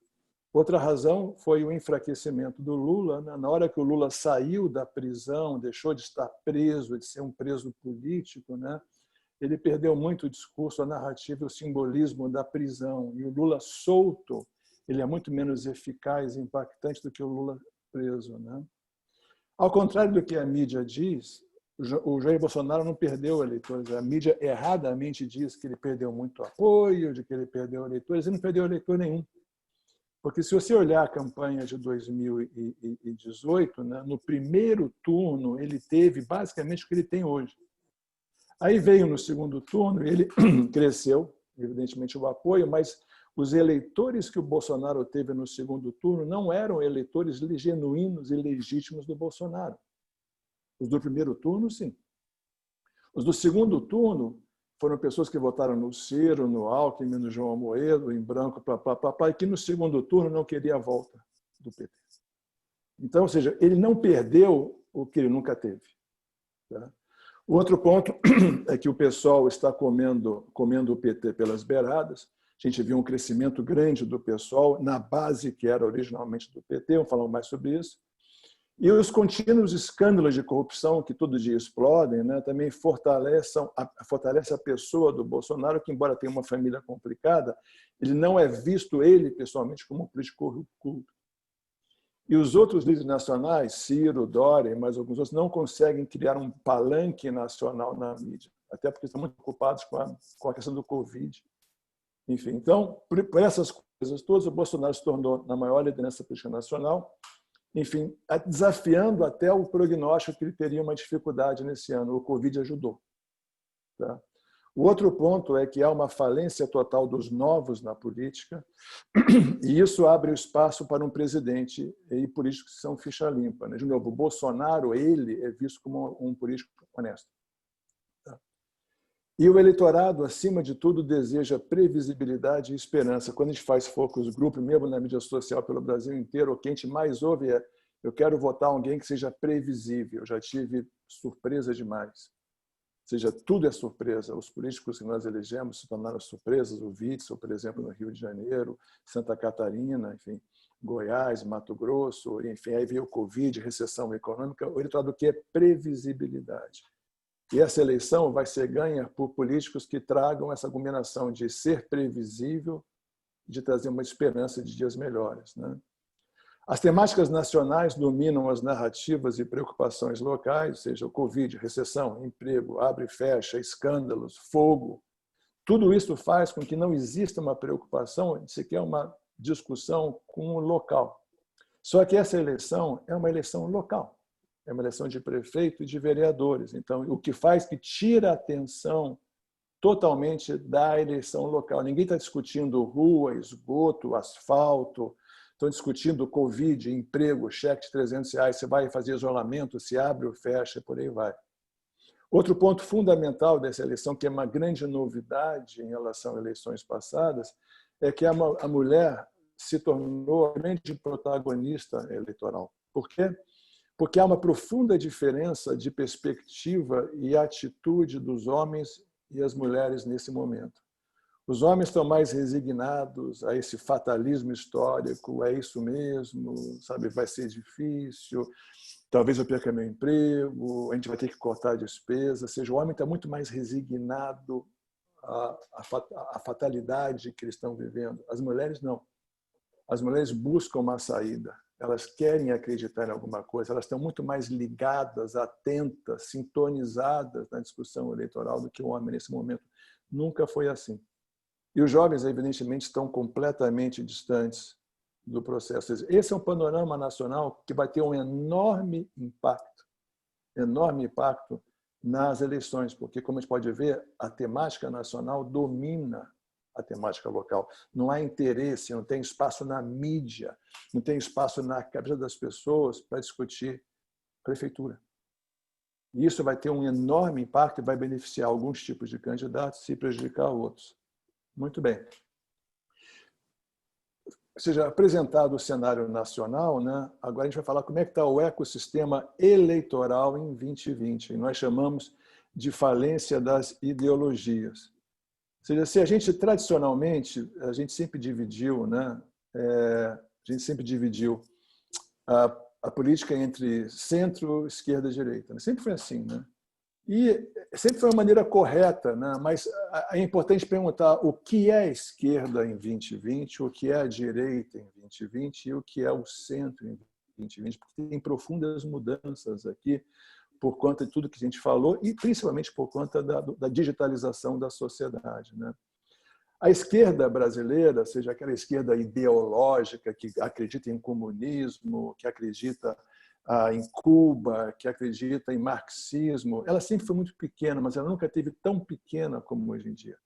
Outra razão foi o enfraquecimento do Lula, né? Na hora que o Lula saiu da prisão, deixou de estar preso, de ser um preso político, né? Ele perdeu muito o discurso, a narrativa e o simbolismo da prisão. E o Lula solto, ele é muito menos eficaz e impactante do que o Lula preso, né? Ao contrário do que a mídia diz, o Jair Bolsonaro não perdeu eleitores. A mídia erradamente diz que ele perdeu muito apoio, de que ele perdeu eleitores. Ele não perdeu eleitor nenhum. Porque se você olhar a campanha de 2018, né, no primeiro turno ele teve basicamente o que ele tem hoje. Aí veio no segundo turno e ele cresceu, evidentemente, o apoio, mas os eleitores que o Bolsonaro teve no segundo turno não eram eleitores genuínos e legítimos do Bolsonaro. Os do primeiro turno, sim. Os do segundo turno foram pessoas que votaram no Ciro, no Alckmin, no João Amoedo, em branco, e que no segundo turno não queria a volta do PT. Então, ou seja, ele não perdeu o que ele nunca teve. Tá? O outro ponto é que o pessoal está comendo o PT pelas beiradas. A gente viu um crescimento grande do pessoal na base que era originalmente do PT, vamos falar mais sobre isso. E os contínuos escândalos de corrupção que todo dia explodem, né, também fortalece a pessoa do Bolsonaro, que, embora tenha uma família complicada, ele não é visto, ele, pessoalmente, como um político corrupto. E os outros líderes nacionais, Ciro, Dória e mais alguns outros, não conseguem criar um palanque nacional na mídia, até porque estão muito ocupados com a questão do Covid. Enfim, então, por essas coisas todas, o Bolsonaro se tornou na maior liderança política nacional, enfim, desafiando até o prognóstico que ele teria uma dificuldade nesse ano. O Covid ajudou. Tá? O outro ponto é que há uma falência total dos novos na política e isso abre o espaço para um presidente e políticos que são ficha limpa. Né? De novo, o Bolsonaro, ele é visto como um político honesto. Tá? E o eleitorado, acima de tudo, deseja previsibilidade e esperança. Quando a gente faz focus group, mesmo na mídia social pelo Brasil inteiro, o que a gente mais ouve é: eu quero votar alguém que seja previsível. Eu já tive surpresa demais. Ou seja, tudo é surpresa. Os políticos que nós elegemos se tornaram surpresas. O Witzel, por exemplo, no Rio de Janeiro, Santa Catarina, enfim, Goiás, Mato Grosso, enfim, aí veio o Covid, recessão econômica. O eleitorado que é previsibilidade. E essa eleição vai ser ganha por políticos que tragam essa combinação de ser previsível e de trazer uma esperança de dias melhores. Né? As temáticas nacionais dominam as narrativas e preocupações locais, ou seja, o Covid, recessão, emprego, abre e fecha, escândalos, fogo. Tudo isso faz com que não exista uma preocupação de sequer uma discussão com o local. Só que essa eleição é uma eleição local. É uma eleição de prefeito e de vereadores. Então, o que faz que tira a atenção totalmente da eleição local. Ninguém está discutindo rua, esgoto, asfalto, estão discutindo Covid, emprego, cheque de R$300, se vai fazer isolamento, se abre ou fecha, por aí vai. Outro ponto fundamental dessa eleição, que é uma grande novidade em relação a eleições passadas, é que a mulher se tornou a grande protagonista eleitoral. Por quê? Porque há uma profunda diferença de perspectiva e atitude dos homens e as mulheres nesse momento. Os homens estão mais resignados a esse fatalismo histórico, é isso mesmo, sabe, vai ser difícil. talvez eu perca meu emprego, a gente vai ter que cortar a despesa. Ou seja, o homem está muito mais resignado à fatalidade que eles estão vivendo. As mulheres não. As mulheres buscam uma saída. Elas querem acreditar em alguma coisa. Elas estão muito mais ligadas, atentas, sintonizadas na discussão eleitoral do que o homem nesse momento. Nunca foi assim. E os jovens, evidentemente, estão completamente distantes do processo. Esse é um panorama nacional que vai ter um enorme impacto nas eleições, porque, como a gente pode ver, a temática nacional domina a temática local. Não há interesse, não tem espaço na mídia, não tem espaço na cabeça das pessoas para discutir prefeitura. E isso vai ter um enorme impacto e vai beneficiar alguns tipos de candidatos e prejudicar outros. Muito bem. Ou seja, apresentado o cenário nacional, né? Agora a gente vai falar como é que está o ecossistema eleitoral em 2020. E nós chamamos de falência das ideologias. Ou seja, se a gente tradicionalmente, a gente sempre dividiu, né? A gente sempre dividiu a política entre centro, esquerda e direita. Né? Sempre foi assim, né? E sempre foi uma maneira correta, né? Mas é importante perguntar o que é a esquerda em 2020, o que é a direita em 2020 e o que é o centro em 2020, porque tem profundas mudanças aqui por conta de tudo que a gente falou e principalmente por conta da digitalização da sociedade, né? A esquerda brasileira, seja aquela esquerda ideológica que acredita em comunismo, que acredita em Cuba, que acredita em marxismo, ela sempre foi muito pequena, mas ela nunca teve tão pequena como hoje em dia.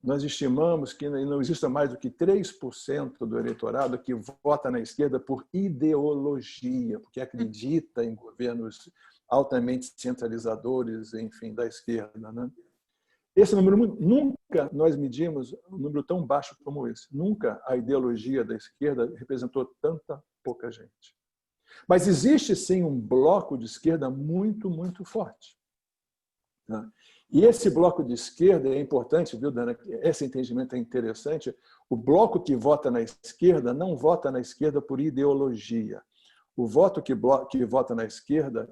Nós estimamos que não existe mais do que 3% do eleitorado que vota na esquerda por ideologia, porque acredita em governos altamente centralizadores, enfim, da esquerda, né? Esse número, nunca nós medimos um número tão baixo como esse. Nunca a ideologia da esquerda representou tanta pouca gente. Mas existe, sim, um bloco de esquerda muito, muito forte. E esse bloco de esquerda é importante, viu, Dana? Esse entendimento é interessante. O bloco que vota na esquerda não vota na esquerda por ideologia. O voto que vota na esquerda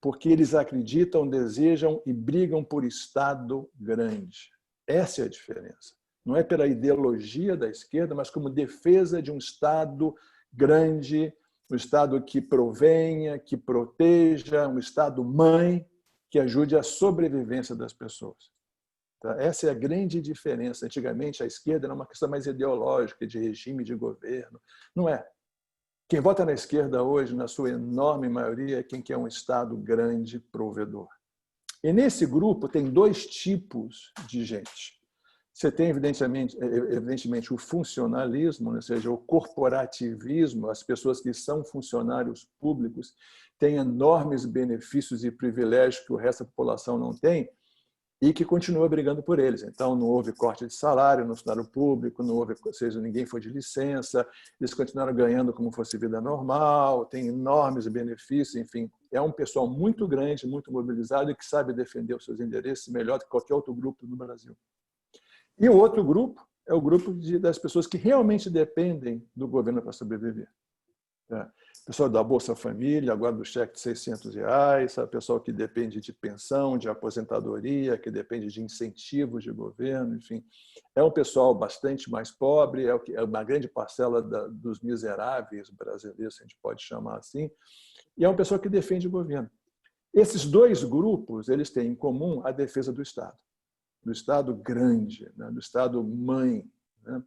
porque eles acreditam, desejam e brigam por Estado grande. Essa é a diferença. Não é pela ideologia da esquerda, mas como defesa de um Estado grande, um Estado que provenha, que proteja, um Estado-mãe que ajude a sobrevivência das pessoas. Essa é a grande diferença. Antigamente, a esquerda era uma questão mais ideológica, de regime de governo. Não é. Quem vota na esquerda hoje, na sua enorme maioria, é quem quer um Estado grande, provedor. E nesse grupo tem dois tipos de gente. Você tem, evidentemente, o funcionalismo, ou seja, o corporativismo. As pessoas que são funcionários públicos têm enormes benefícios e privilégios que o resto da população não tem e que continua brigando por eles. Então, não houve corte de salário no funcionário público, não houve, ou seja, ninguém foi de licença, eles continuaram ganhando como fosse vida normal, tem enormes benefícios, enfim. É um pessoal muito grande, muito mobilizado e que sabe defender os seus interesses melhor do que qualquer outro grupo no Brasil. E o outro grupo é o grupo das pessoas que realmente dependem do governo para sobreviver. Pessoal da Bolsa Família, agora do cheque de R$600, o pessoal que depende de pensão, de aposentadoria, que depende de incentivos de governo, enfim. É um pessoal bastante mais pobre, é uma grande parcela dos miseráveis brasileiros, se a gente pode chamar assim, e é uma pessoa que defende o governo. Esses dois grupos, eles têm em comum a defesa do Estado grande, né? Do Estado mãe, né?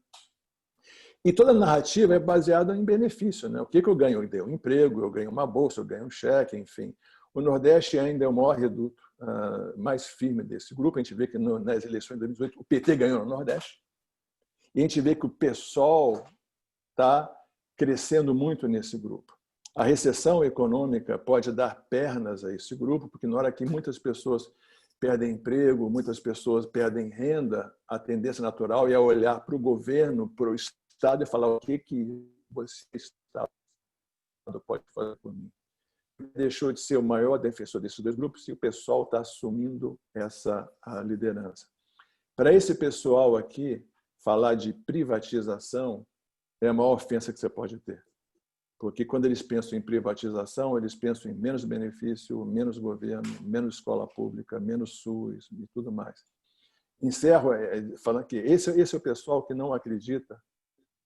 E toda a narrativa é baseada em benefício, né? O que eu ganho? Eu ganho um emprego, eu ganho uma bolsa, eu ganho um cheque, enfim. O Nordeste ainda é o maior reduto mais firme desse grupo. A gente vê que nas eleições de 2018 o PT ganhou no Nordeste. E a gente vê que o PSOL está crescendo muito nesse grupo. A recessão econômica pode dar pernas a esse grupo, porque na hora que muitas pessoas perdem emprego, muitas pessoas perdem renda, a tendência natural é olhar para o governo, para o Estado e falar o que você, Estado, pode fazer por mim. Deixou de ser o maior defensor desses dois grupos e o pessoal está assumindo essa liderança. Para esse pessoal aqui, falar de privatização é a maior ofensa que você pode ter. Porque quando eles pensam em privatização, eles pensam em menos benefício, menos governo, menos escola pública, menos SUS e tudo mais. Encerro falando que esse é o pessoal que não acredita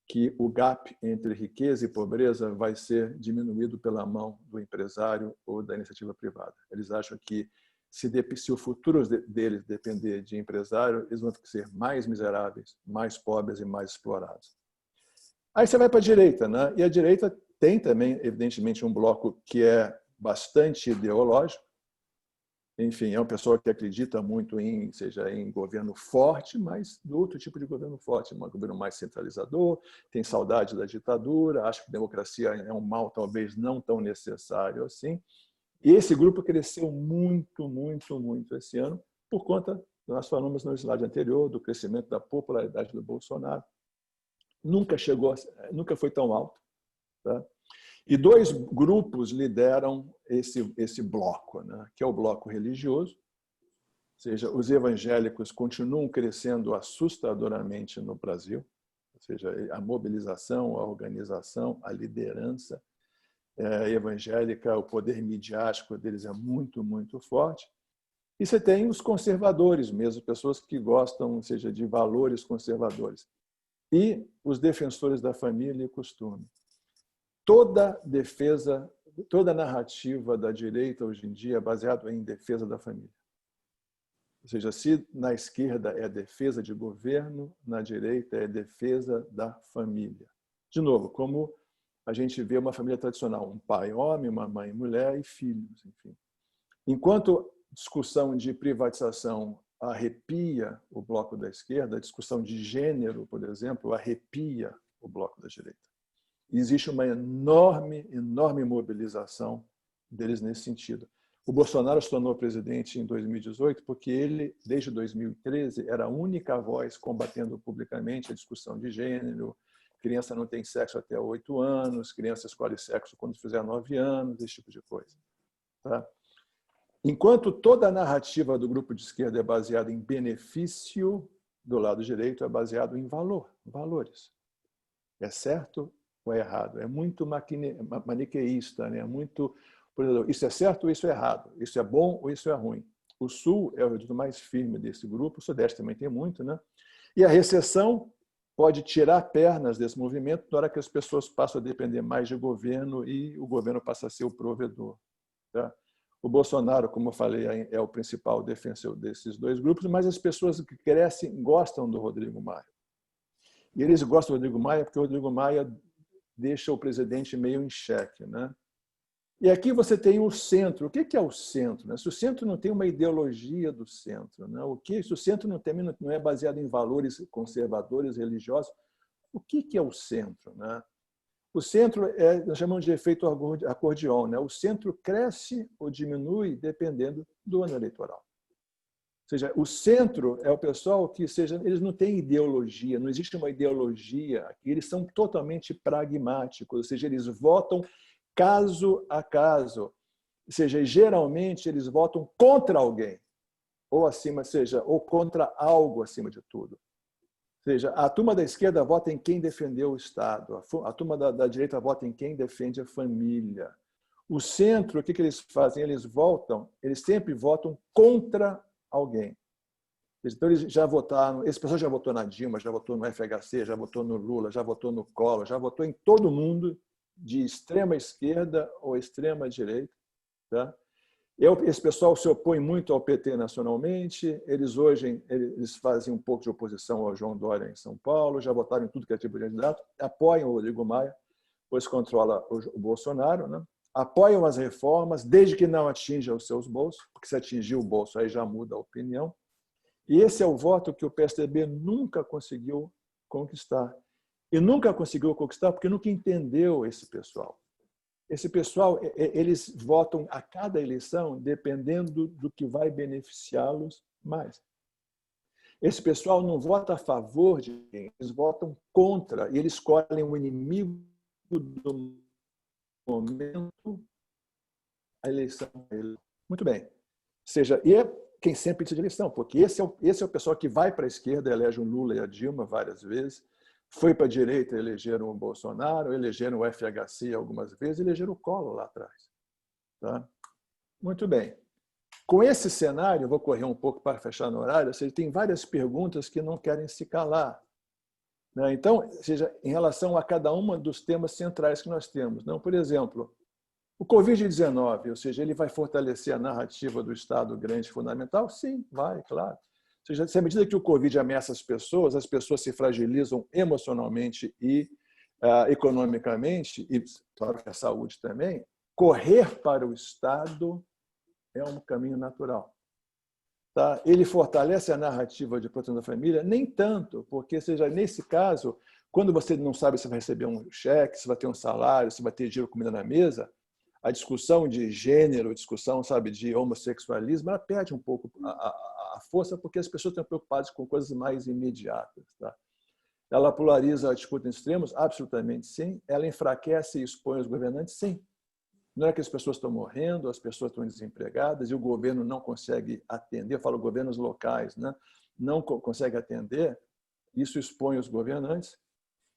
que o gap entre riqueza e pobreza vai ser diminuído pela mão do empresário ou da iniciativa privada. Eles acham que se o futuro deles depender de empresário, eles vão ser mais miseráveis, mais pobres e mais explorados. Aí você vai para a direita, né? E a direita tem também, evidentemente, um bloco que é bastante ideológico. Enfim, é uma pessoa que acredita muito em governo forte, mas do outro tipo de governo forte, um governo mais centralizador, tem saudade da ditadura, acha que a democracia é um mal talvez não tão necessário assim. E esse grupo cresceu muito, muito, muito esse ano, por conta, nós falamos no slide anterior, do crescimento da popularidade do Bolsonaro. Nunca foi tão alto. Tá? E dois grupos lideram esse bloco, né? Que é o bloco religioso, ou seja, os evangélicos continuam crescendo assustadoramente no Brasil, ou seja, a mobilização, a organização, a liderança evangélica, o poder midiático deles é muito, muito forte. E você tem os conservadores mesmo, pessoas que gostam, ou seja, de valores conservadores. E os defensores da família e costume. Toda narrativa da direita hoje em dia é baseada em defesa da família. Ou seja, se na esquerda é defesa de governo, na direita é defesa da família. De novo, como a gente vê uma família tradicional, um pai homem, uma mãe mulher e filhos, enfim. Enquanto discussão de privatização arrepia o bloco da esquerda, a discussão de gênero, por exemplo, arrepia o bloco da direita. E existe uma enorme, enorme mobilização deles nesse sentido. O Bolsonaro se tornou presidente em 2018 porque ele, desde 2013, era a única voz combatendo publicamente a discussão de gênero. Criança não tem sexo até 8 anos, criança escolhe sexo quando fizer 9 anos, esse tipo de coisa. Tá? Enquanto toda a narrativa do grupo de esquerda é baseada em benefício, do lado direito é baseado em valores. É certo ou é errado? É muito maniqueísta, né? Muito, por exemplo, isso é certo ou isso é errado? Isso é bom ou isso é ruim? O Sul é o mais firme desse grupo, o Sudeste também tem muito, né? E a recessão pode tirar pernas desse movimento na hora que as pessoas passam a depender mais de governo e o governo passa a ser o provedor. Tá? O Bolsonaro, como eu falei, é o principal defensor desses dois grupos, mas as pessoas que crescem gostam do Rodrigo Maia. E eles gostam do Rodrigo Maia porque o Rodrigo Maia deixa o presidente meio em xeque, né? E aqui você tem o centro. O que é o centro? Né? Se o centro não tem uma ideologia do centro, né? Se o centro não é baseado em valores conservadores, religiosos, o que é o centro? Né? O centro nós chamamos de efeito acordeon. Né? O centro cresce ou diminui dependendo do ano eleitoral. Ou seja, o centro é o pessoal que, eles não têm ideologia, não existe uma ideologia aqui, eles são totalmente pragmáticos, ou seja, eles votam caso a caso. Ou seja, geralmente eles votam contra alguém, ou contra algo acima de tudo. Ou seja, a turma da esquerda vota em quem defendeu o Estado, a turma da direita vota em quem defende a família. O centro, o que eles fazem? Eles sempre votam contra alguém. Então, eles já votaram, esse pessoal já votou na Dilma, já votou no FHC, já votou no Lula, já votou no Collor, já votou em todo mundo, de extrema esquerda ou extrema direita. Tá? Esse pessoal se opõe muito ao PT nacionalmente, eles fazem um pouco de oposição ao João Dória em São Paulo, já votaram em tudo que é tipo de candidato, apoiam o Rodrigo Maia, pois controla o Bolsonaro, né? Apoiam as reformas, desde que não atinja os seus bolsos, porque se atingir o bolso, aí já muda a opinião. E esse é o voto que o PSDB nunca conseguiu conquistar. E nunca conseguiu conquistar porque nunca entendeu esse pessoal. Esse pessoal, eles votam a cada eleição dependendo do que vai beneficiá-los mais. Esse pessoal não vota a favor de ninguém, eles votam contra, e eles escolhem o inimigo do momento, a eleição. Muito bem. Ou seja, e é quem sempre precisa de eleição, porque esse é o pessoal que vai para a esquerda, elege o Lula e a Dilma várias vezes, foi para a direita, elegeram o Bolsonaro, elegeram o FHC algumas vezes, elegeram o Collor lá atrás. Tá? Muito bem. Com esse cenário, vou correr um pouco para fechar no horário, ou seja, tem várias perguntas que não querem se calar. Né? Então, ou seja, em relação a cada um dos temas centrais que nós temos. Não, por exemplo, o Covid-19, ou seja, ele vai fortalecer a narrativa do Estado grande e fundamental? Sim, vai, claro. Ou seja, se à medida que o Covid ameaça as pessoas se fragilizam emocionalmente e economicamente, e claro que a saúde também, correr para o Estado é um caminho natural. Tá? Ele fortalece a narrativa de proteção da família? Nem tanto, porque seja nesse caso, quando você não sabe se vai receber um cheque, se vai ter um salário, se vai ter dinheiro, comida na mesa, a discussão de gênero, a discussão, sabe, de homossexualismo, ela perde um pouco a força, porque as pessoas estão preocupadas com coisas mais imediatas. Tá? Ela polariza a disputa em extremos? Absolutamente sim. Ela enfraquece e expõe os governantes? Sim. Não é que as pessoas estão morrendo, as pessoas estão desempregadas e o governo não consegue atender, eu falo governos locais, né? Não consegue atender, isso expõe os governantes.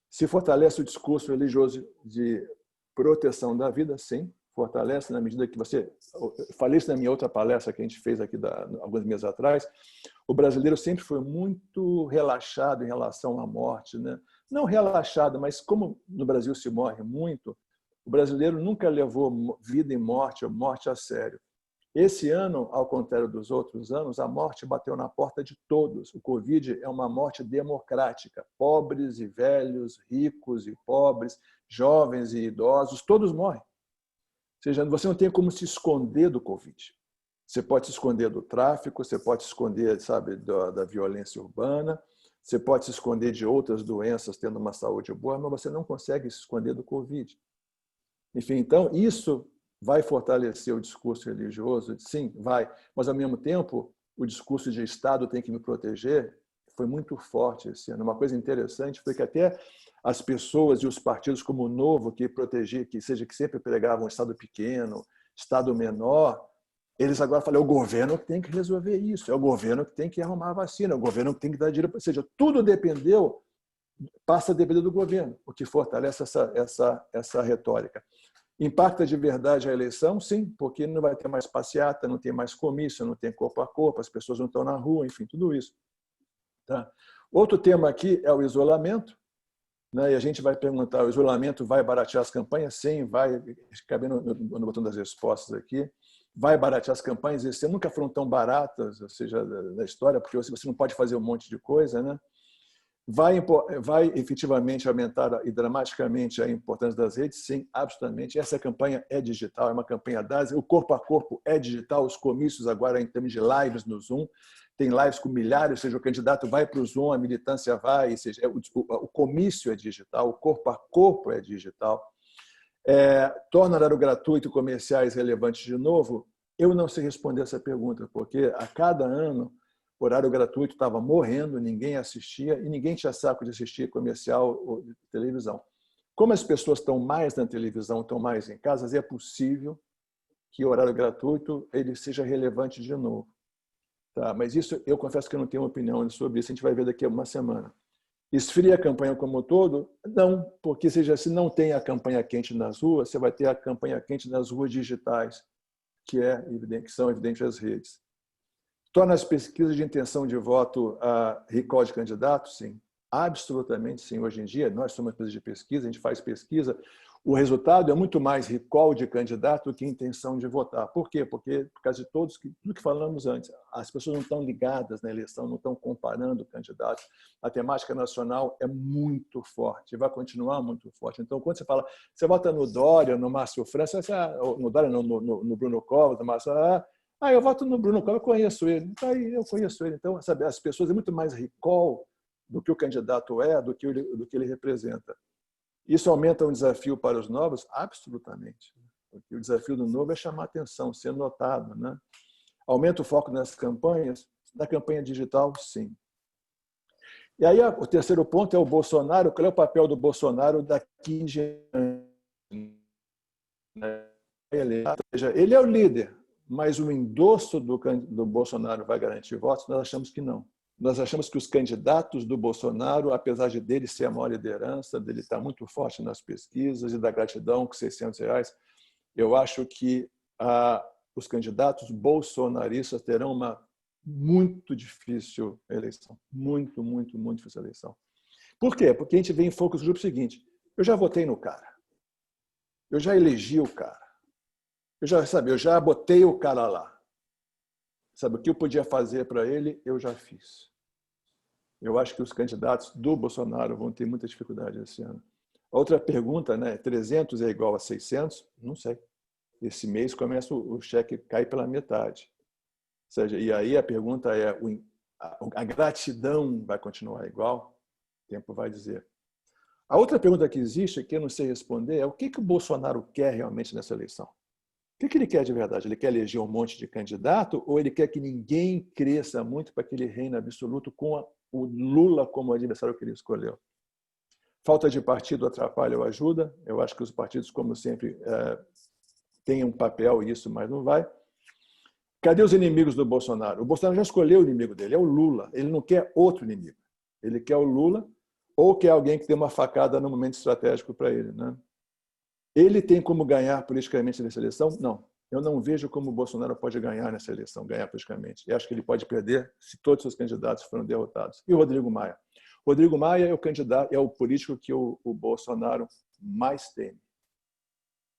Se fortalece o discurso religioso de proteção da vida, sim, fortalece na medida que você... Eu falei isso na minha outra palestra que a gente fez aqui alguns meses atrás. O brasileiro sempre foi muito relaxado em relação à morte, né? Não relaxado, mas como no Brasil se morre muito, o brasileiro nunca levou vida e morte ou morte a sério. Esse ano, ao contrário dos outros anos, a morte bateu na porta de todos. O Covid é uma morte democrática. Pobres e velhos, ricos e pobres, jovens e idosos, todos morrem. Ou seja, você não tem como se esconder do Covid. Você pode se esconder do tráfico, você pode se esconder, sabe, da violência urbana, você pode se esconder de outras doenças tendo uma saúde boa, mas você não consegue se esconder do Covid. Enfim, então, isso vai fortalecer o discurso religioso? Sim, vai. Mas, ao mesmo tempo, o discurso de Estado tem que me proteger foi muito forte esse ano. Uma coisa interessante foi que até as pessoas e os partidos como o Novo, que sempre pregavam um Estado pequeno, Estado menor, eles agora falam, é o governo que tem que resolver isso, é o governo que tem que arrumar a vacina, é o governo que tem que dar dinheiro. Ou seja, tudo passa a depender do governo, o que fortalece essa retórica. Impacta de verdade a eleição? Sim, porque não vai ter mais passeata, não tem mais comício, não tem corpo a corpo, as pessoas não estão na rua, enfim, tudo isso. Tá? Outro tema aqui é o isolamento, né? E a gente vai perguntar, o isolamento vai baratear as campanhas? Sim, vai, cabe no botão das respostas aqui, vai baratear as campanhas, esse nunca foram tão baratas, ou seja, na história, porque você não pode fazer um monte de coisa, né? Vai efetivamente aumentar e dramaticamente a importância das redes? Sim, absolutamente. Essa campanha é digital, é uma campanha DAS. O corpo a corpo é digital. Os comícios agora, em termos de lives no Zoom, tem lives com milhares, ou seja, o candidato vai para o Zoom, a militância vai, ou seja, o comício é digital, o corpo a corpo é digital. Torna horário gratuito comerciais relevantes de novo? Eu não sei responder essa pergunta, porque a cada ano o horário gratuito estava morrendo, ninguém assistia e ninguém tinha saco de assistir comercial ou de televisão. Como as pessoas estão mais na televisão, estão mais em casa, é possível que o horário gratuito ele seja relevante de novo. Tá? Mas isso, eu confesso que eu não tenho opinião sobre isso, a gente vai ver daqui a uma semana. Esfria a campanha como um todo? Não, porque se não tem a campanha quente nas ruas, você vai ter a campanha quente nas ruas digitais, que são evidentes as redes. Torna as pesquisas de intenção de voto recall de candidatos? Sim, absolutamente sim. Hoje em dia, nós somos uma empresa de pesquisa, a gente faz pesquisa, o resultado é muito mais recall de candidato do que intenção de votar. Por quê? Porque, por causa de tudo que falamos antes, as pessoas não estão ligadas na eleição, não estão comparando candidatos. A temática nacional é muito forte, vai continuar muito forte. Então, quando você fala, você vota no Dória, no Márcio França, no Dória, no Bruno Covas, no Márcio... eu voto no Bruno Covas, eu conheço ele. Eu conheço ele. Então, sabe, as pessoas é muito mais recall do que o candidato do que ele representa. Isso aumenta um desafio para os novos? Absolutamente. Porque o desafio do novo é chamar atenção, ser notado, né? Aumenta o foco nas campanhas? Na campanha digital, sim. E aí, o terceiro ponto é o Bolsonaro. Qual é o papel do Bolsonaro daqui em diante? Ele é o líder, mas o endosso do Bolsonaro vai garantir votos? Nós achamos que não. Nós achamos que os candidatos do Bolsonaro, apesar de dele ser a maior liderança, dele estar muito forte nas pesquisas e da gratidão com R$ 600, eu acho que os candidatos bolsonaristas terão uma muito difícil eleição. Muito, muito, muito difícil eleição. Por quê? Porque a gente vê em focus group o seguinte: eu já votei no cara, eu já elegi o cara, eu já botei o cara lá. Sabe, o que eu podia fazer para ele, eu já fiz. Eu acho que os candidatos do Bolsonaro vão ter muita dificuldade esse ano. Outra pergunta, né? 300 é igual a 600? Não sei. Esse mês começa o cheque cai pela metade. Ou seja, e aí a pergunta é: a gratidão vai continuar igual? O tempo vai dizer. A outra pergunta que existe, que eu não sei responder, é o que o Bolsonaro quer realmente nessa eleição? O que ele quer de verdade? Ele quer eleger um monte de candidato ou ele quer que ninguém cresça muito para que ele reine absoluto com o Lula como adversário que ele escolheu? Falta de partido atrapalha ou ajuda? Eu acho que os partidos, como sempre, têm um papel isso, mas não vai. Cadê os inimigos do Bolsonaro? O Bolsonaro já escolheu o inimigo dele, é o Lula. Ele não quer outro inimigo. Ele quer o Lula ou quer alguém que dê uma facada no momento estratégico para ele, né? Ele tem como ganhar politicamente nessa eleição? Não. Eu não vejo como o Bolsonaro pode ganhar nessa eleição, ganhar politicamente. E acho que ele pode perder se todos os seus candidatos forem derrotados. E o Rodrigo Maia? O Rodrigo Maia é o candidato, é o político que o Bolsonaro mais teme.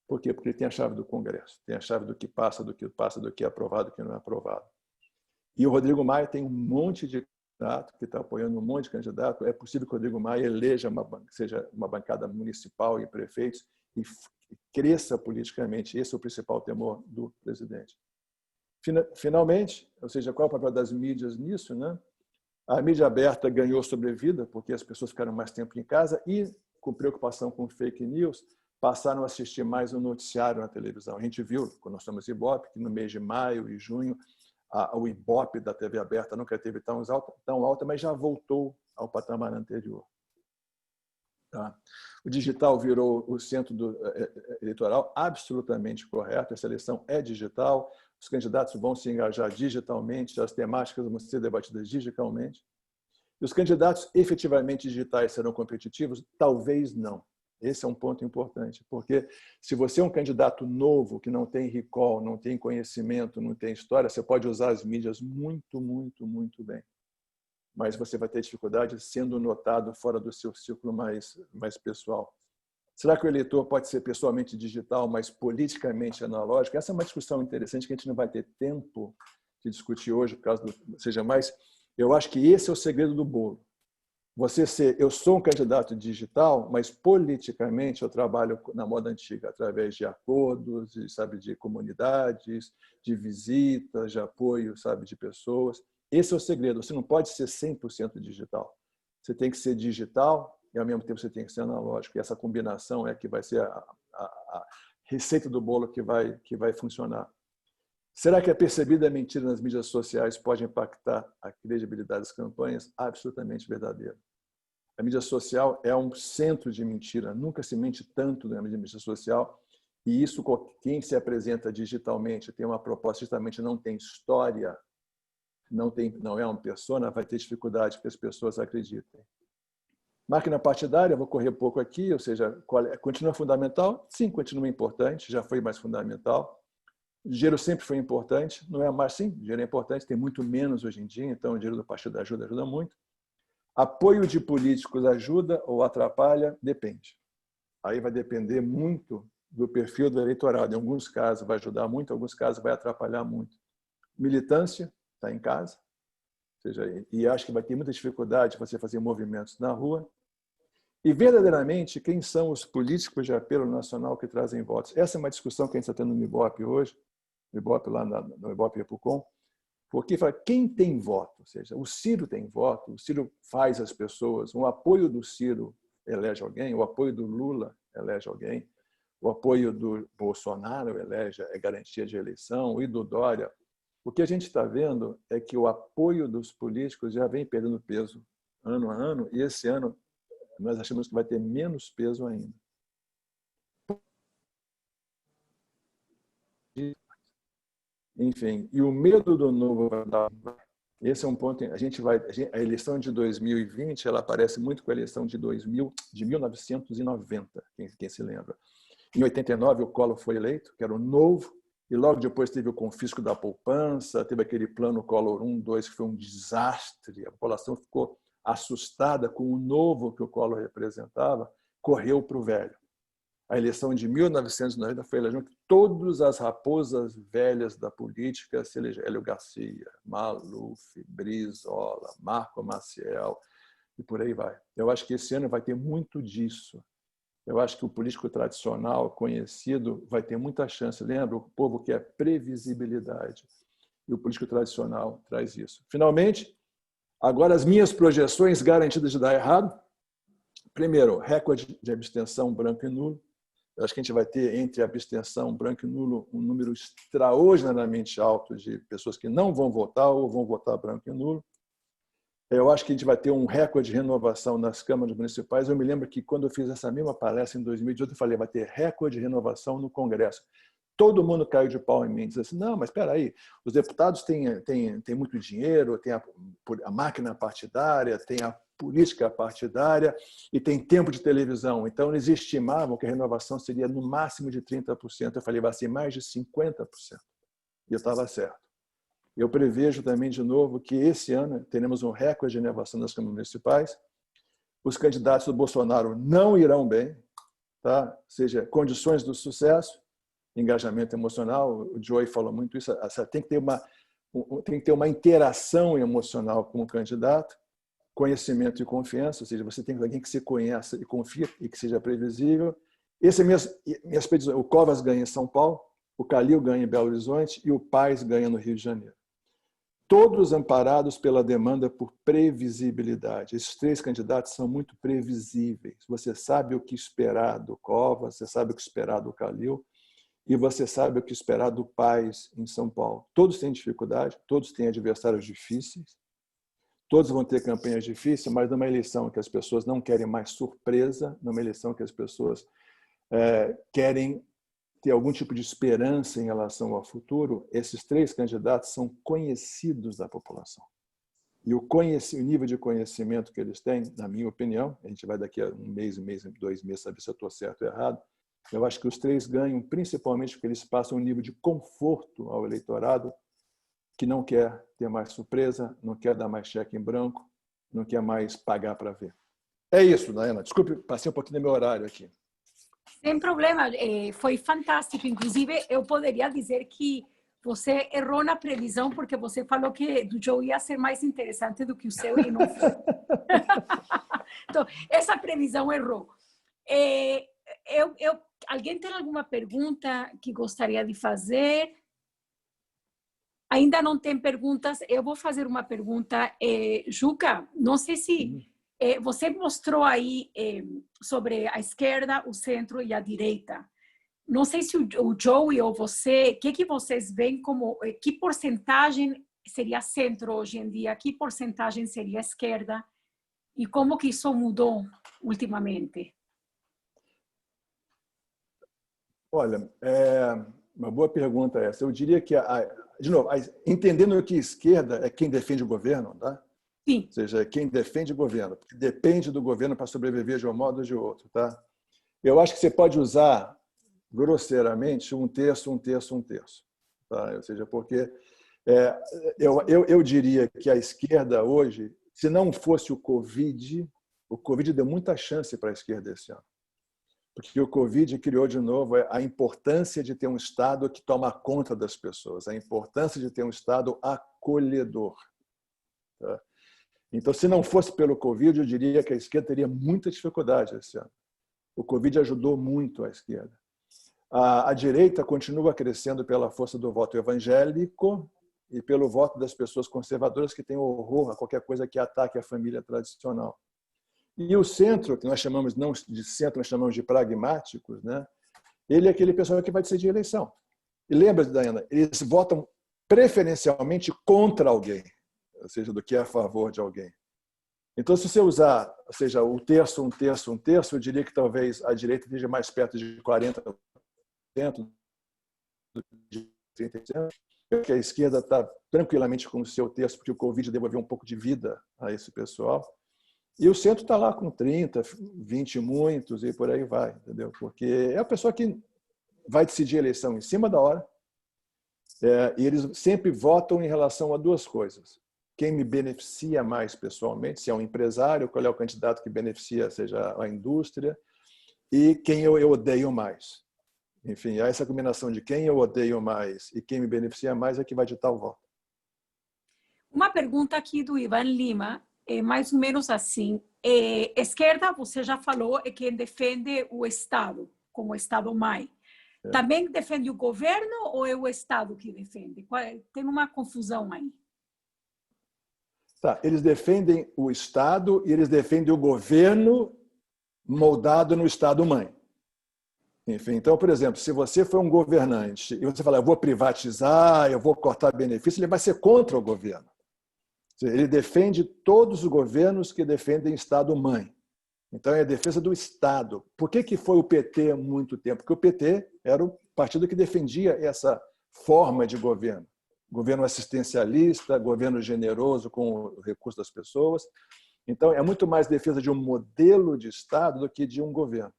Por quê? Porque ele tem a chave do Congresso, tem a chave do que passa, do que é aprovado, do que não é aprovado. E o Rodrigo Maia tem um monte de candidato que está apoiando um monte de candidato. É possível que o Rodrigo Maia eleja seja uma bancada municipal e prefeitos e cresça politicamente. Esse é o principal temor do presidente. Finalmente, ou seja, qual é o papel das mídias nisso, né? A mídia aberta ganhou sobrevida porque as pessoas ficaram mais tempo em casa e, com preocupação com fake news, passaram a assistir mais o noticiário na televisão. A gente viu, quando nós estamos em Ibope, que no mês de maio e junho, o Ibope da TV aberta nunca teve tão alta, mas já voltou ao patamar anterior. Tá? O digital virou o centro eleitoral, absolutamente correto. Essa eleição é digital, os candidatos vão se engajar digitalmente, as temáticas vão ser debatidas digitalmente. E os candidatos efetivamente digitais serão competitivos? Talvez não. Esse é um ponto importante, porque se você é um candidato novo, que não tem recall, não tem conhecimento, não tem história, você pode usar as mídias muito, muito, muito bem. Mas você vai ter dificuldade sendo notado fora do seu círculo mais pessoal. Será que o eleitor pode ser pessoalmente digital, mas politicamente analógico? Essa é uma discussão interessante que a gente não vai ter tempo de discutir hoje, por causa seja mais. Eu acho que esse é o segredo do bolo. Eu sou um candidato digital, mas politicamente eu trabalho na moda antiga, através de acordos, de comunidades, de visitas, de apoio, de pessoas. Esse é o segredo. Você não pode ser 100% digital. Você tem que ser digital e, ao mesmo tempo, você tem que ser analógico. E essa combinação é que vai ser a receita do bolo que vai funcionar. Será que a percebida mentira nas mídias sociais pode impactar a credibilidade das campanhas? Absolutamente verdadeiro. A mídia social é um centro de mentira. Nunca se mente tanto na mídia social. E isso, quem se apresenta digitalmente, tem uma proposta, justamente não tem história, não é uma persona, vai ter dificuldade que as pessoas acreditem. Máquina partidária, vou correr pouco aqui, ou seja, continua fundamental? Sim, continua importante, já foi mais fundamental. Dinheiro sempre foi importante, não é mais? Sim, dinheiro é importante, tem muito menos hoje em dia, então o dinheiro do partido ajuda muito. Apoio de políticos ajuda ou atrapalha? Depende. Aí vai depender muito do perfil do eleitorado. Em alguns casos vai ajudar muito, em alguns casos vai atrapalhar muito. Militância, está em casa, ou seja, e acho que vai ter muita dificuldade você fazer movimentos na rua. E, verdadeiramente, quem são os políticos de apelo nacional que trazem votos? Essa é uma discussão que a gente está tendo no Ibope hoje, no Ibope lá no Ibope Repucom, porque fala quem tem voto, ou seja, o Ciro tem voto, o Ciro faz as pessoas, o apoio do Ciro elege alguém, o apoio do Lula elege alguém, o apoio do Bolsonaro elege, é garantia de eleição, e do Dória. O que a gente está vendo é que o apoio dos políticos já vem perdendo peso ano a ano, e esse ano nós achamos que vai ter menos peso ainda. Enfim, e o medo do novo vai dar Esse é um ponto. A eleição de 2020 ela parece muito com a eleição de 1990, quem se lembra. Em 89, o Collor foi eleito, que era o novo, e logo depois teve o confisco da poupança, teve aquele plano Collor 1, 2, que foi um desastre. A população ficou assustada com o novo que o Collor representava, correu para o velho. A eleição de 1990 foi a eleição que todas as raposas velhas da política se elegeram. Hélio Garcia, Maluf, Brizola, Marco Maciel, e por aí vai. Eu acho que esse ano vai ter muito disso. Eu acho que o político tradicional, conhecido, vai ter muita chance. Lembra? O povo quer previsibilidade. E o político tradicional traz isso. Finalmente, agora as minhas projeções garantidas de dar errado. Primeiro, recorde de abstenção branco e nulo. Eu acho que a gente vai ter, entre abstenção, branco e nulo, um número extraordinariamente alto de pessoas que não vão votar ou vão votar branco e nulo. Eu acho que a gente vai ter um recorde de renovação nas câmaras municipais. Eu me lembro que, quando eu fiz essa mesma palestra em 2018, eu falei, vai ter recorde de renovação no Congresso. Todo mundo caiu de pau em mim, disse assim, não, mas espera aí, os deputados têm muito dinheiro, tem a máquina partidária, tem a política partidária e tem tempo de televisão. Então, eles estimavam que a renovação seria no máximo de 30%. Eu falei, vai ser mais de 50%. E eu estava certo. Eu prevejo também, de novo, que esse ano teremos um recorde de renovação das câmaras municipais. Os candidatos do Bolsonaro não irão bem, tá? Ou seja, condições do sucesso, engajamento emocional, o Joey falou muito isso, tem que ter uma interação emocional com o candidato, conhecimento e confiança, ou seja, você tem alguém que se conheça e confia e que seja previsível. Esse é minhas petições. O Covas ganha em São Paulo, o Calil ganha em Belo Horizonte e o Paes ganha no Rio de Janeiro. Todos amparados pela demanda por previsibilidade. Esses três candidatos são muito previsíveis. Você sabe o que esperar do Covas, você sabe o que esperar do Calil e você sabe o que esperar do Paes em São Paulo. Todos têm dificuldade, todos têm adversários difíceis, todos vão ter campanhas difíceis, mas numa eleição que as pessoas não querem mais surpresa, numa eleição que as pessoas querem ter algum tipo de esperança em relação ao futuro, esses três candidatos são conhecidos da população. E o nível de conhecimento que eles têm, na minha opinião, a gente vai daqui a um mês, 2 meses, saber se eu estou certo ou errado, eu acho que os três ganham principalmente porque eles passam um nível de conforto ao eleitorado que não quer ter mais surpresa, não quer dar mais cheque em branco, não quer mais pagar para ver. É isso, Daiana. Desculpe, passei um pouquinho do meu horário aqui. Sem problema, foi fantástico. Inclusive, eu poderia dizer que você errou na previsão, porque você falou que do Joe ia ser mais interessante do que o seu e não foi. Então, essa previsão errou. Alguém tem alguma pergunta que gostaria de fazer? Ainda não tem perguntas. Eu vou fazer uma pergunta. Juca, não sei se você mostrou aí sobre a esquerda, o centro e a direita. Não sei se o Joey ou você, o que vocês veem como, que porcentagem seria centro hoje em dia, que porcentagem seria esquerda e como que isso mudou ultimamente? Olha, uma boa pergunta essa. Eu diria que, de novo, entendendo que esquerda é quem defende o governo, tá? Sim. Ou seja, quem defende o governo, porque depende do governo para sobreviver de um modo ou de outro, tá? Eu acho que você pode usar grosseiramente um terço, tá? Ou seja, porque eu diria que a esquerda hoje, se não fosse o Covid deu muita chance para a esquerda esse ano. Porque o Covid criou de novo a importância de ter um Estado que toma conta das pessoas, a importância de ter um Estado acolhedor. Tá? Então, se não fosse pelo Covid, eu diria que a esquerda teria muita dificuldade esse ano. O Covid ajudou muito a esquerda. A direita continua crescendo pela força do voto evangélico e pelo voto das pessoas conservadoras que têm horror a qualquer coisa que ataque a família tradicional. E o centro, que nós chamamos não de centro, nós chamamos de pragmáticos, né? Ele é aquele pessoal que vai decidir a eleição. E lembra, Daiana, eles votam preferencialmente contra alguém, ou seja, do que a favor de alguém. Então, se você usar, ou seja, um terço, eu diria que talvez a direita esteja mais perto de 40%, de 30%, que a esquerda está tranquilamente com o seu terço, porque o Covid devolveu um pouco de vida a esse pessoal. E o centro está lá com 30, 20 muitos e por aí vai, entendeu? Porque é a pessoa que vai decidir a eleição em cima da hora, e eles sempre votam em relação a duas coisas. Quem me beneficia mais pessoalmente, se é um empresário, qual é o candidato que beneficia, seja a indústria, e quem eu odeio mais. Enfim, essa combinação de quem eu odeio mais e quem me beneficia mais é que vai ditar o voto. Uma pergunta aqui do Ivan Lima, é mais ou menos assim. Esquerda, você já falou, é quem defende o Estado, como Estado-mãe. Também defende o governo ou é o Estado que defende? Tem uma confusão aí. Tá, eles defendem o Estado e eles defendem o governo moldado no Estado-mãe. Enfim, então, por exemplo, se você for um governante e você falar, eu vou privatizar, eu vou cortar benefícios, ele vai ser contra o governo. Ele defende todos os governos que defendem Estado-mãe. Então, é a defesa do Estado. Por que foi o PT há muito tempo? Porque o PT era o partido que defendia essa forma de governo. Governo assistencialista, governo generoso com o recurso das pessoas. Então, é muito mais defesa de um modelo de Estado do que de um governo.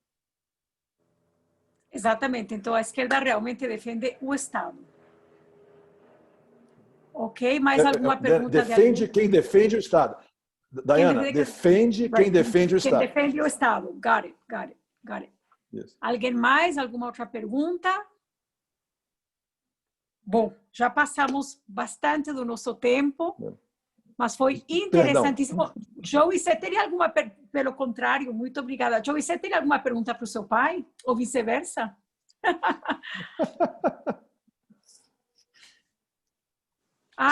Exatamente. Então, a esquerda realmente defende o Estado. Ok? Mais alguma pergunta? Defende quem defende o Estado. Diana, defende quem defende o Estado. Quem defende o Estado. Got it. Yes. Alguém mais? Alguma outra pergunta? Bom, já passamos bastante do nosso tempo, mas foi interessantíssimo. Perdão. Joey, você teria alguma, pelo contrário, muito obrigada. Joey, você teria alguma pergunta para o seu pai? Ou vice-versa?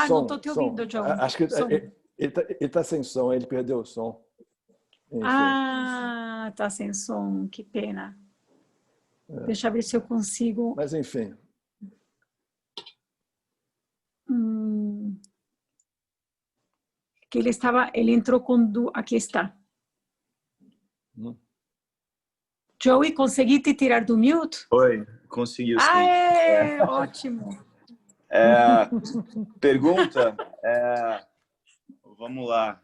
Não estou te ouvindo, Joey. Acho que ele está sem som, ele perdeu o som. Enfim. Está sem som, que pena. Deixa eu ver se eu consigo... Mas, enfim... Que ele entrou com... Aqui está. Joey, consegui te tirar do mute? Oi, conseguiu sim. Ótimo. Pergunta, vamos lá.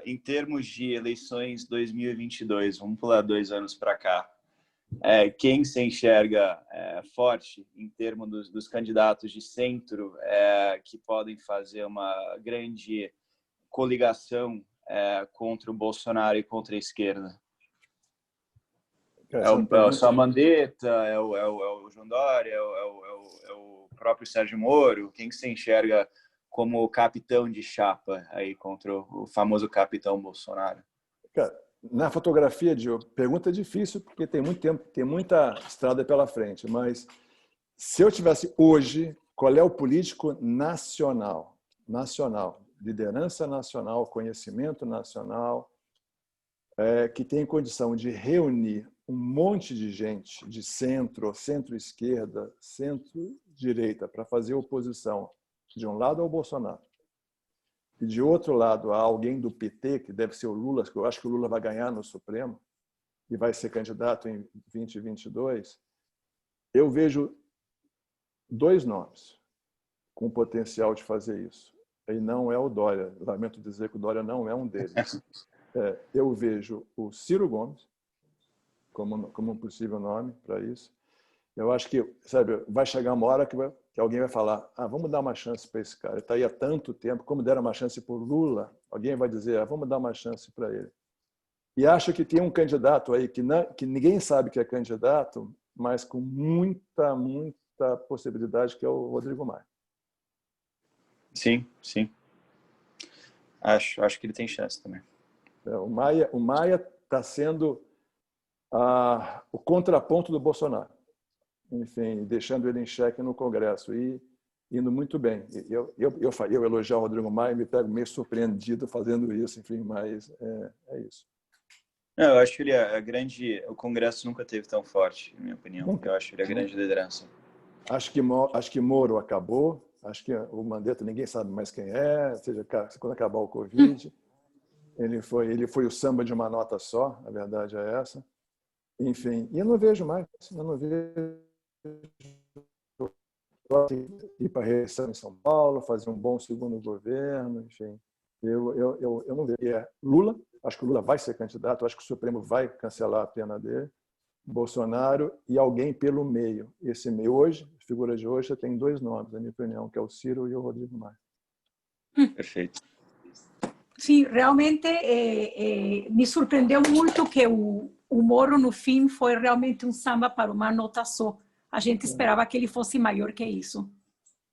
Em termos de eleições 2022, vamos pular 2 anos para cá. Quem se enxerga forte em termos dos candidatos de centro que podem fazer uma grande coligação contra o Bolsonaro e contra a esquerda? É o Sá Mandetta, é o João Dória, é o próprio Sérgio Moro? Quem se enxerga como capitão de chapa aí contra o famoso capitão Bolsonaro? Cara, na fotografia, Diogo, pergunta difícil, porque tem muito tempo, tem muita estrada pela frente, mas se eu tivesse hoje, qual é o político nacional, liderança nacional, conhecimento nacional, que tem condição de reunir um monte de gente de centro, centro-esquerda, centro-direita, para fazer oposição de um lado ao Bolsonaro e de outro lado a alguém do PT, que deve ser o Lula, que eu acho que o Lula vai ganhar no Supremo e vai ser candidato em 2022, eu vejo 2 nomes com potencial de fazer isso. E não é o Dória. Lamento dizer que o Dória não é um deles. Eu vejo o Ciro Gomes como um possível nome para isso. Eu acho que, sabe, vai chegar uma hora que alguém vai falar, vamos dar uma chance para esse cara. Ele está aí há tanto tempo, como deram uma chance para o Lula, alguém vai dizer, vamos dar uma chance para ele. E acho que tem um candidato aí que ninguém sabe que é candidato, mas com muita possibilidade, que é o Rodrigo Maia. Sim. Acho que ele tem chance também. O Maia está sendo o contraponto do Bolsonaro. Enfim, deixando ele em xeque no Congresso e indo muito bem. Eu elogiar o Rodrigo Maia, me pego meio surpreendido fazendo isso, enfim, mas é isso. Eu acho que ele o Congresso nunca teve tão forte, na minha opinião. Nunca. Eu acho que ele é a grande liderança. Acho que Moro acabou, acho que o Mandetta ninguém sabe mais quem é, ou seja, quando acabar o Covid, ele foi o samba de uma nota só, a verdade é essa. Enfim, e eu não vejo mais, ir para a reeleição em São Paulo, fazer um bom segundo governo, enfim. Eu não vejo. Lula, acho que o Lula vai ser candidato, acho que o Supremo vai cancelar a pena dele, Bolsonaro e alguém pelo meio. Esse meio hoje, figura de hoje, tem 2 nomes, na minha opinião, que é o Ciro e o Rodrigo Maia. Perfeito. Sim, realmente me surpreendeu muito que o Moro, no fim, foi realmente um samba para uma nota só. A gente esperava que ele fosse maior que isso.